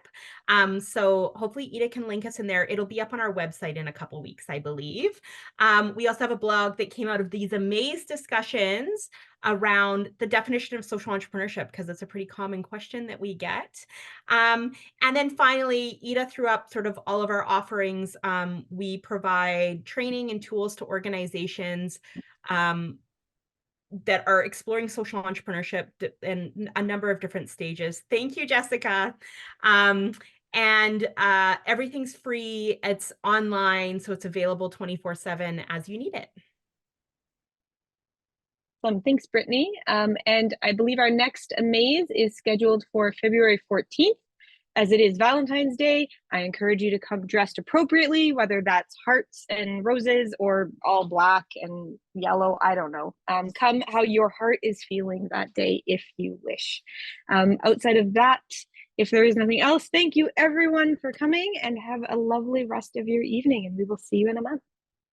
So hopefully Ida can link us in there. It'll be up on our website in a couple weeks, I believe. We also have a blog that came out of these AMAASE discussions around the definition of social entrepreneurship, because it's a pretty common question that we get. And then finally, Ida threw up sort of all of our offerings. We provide training and tools to organizations that are exploring social entrepreneurship in a number of different stages. Thank you, Jessica. And everything's free. It's online, so it's available 24/7 as you need it. Thanks, Brittany. And I believe our next AMAASE is scheduled for February 14th. As it is Valentine's Day, I encourage you to come dressed appropriately, whether that's hearts and roses or all black and yellow, I don't know. Come how your heart is feeling that day if you wish. Outside of that, if there is nothing else, thank you everyone for coming, and have a lovely rest of your evening, and we will see you in a month.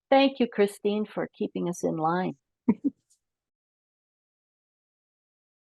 Thank you, Christine, for keeping us in line.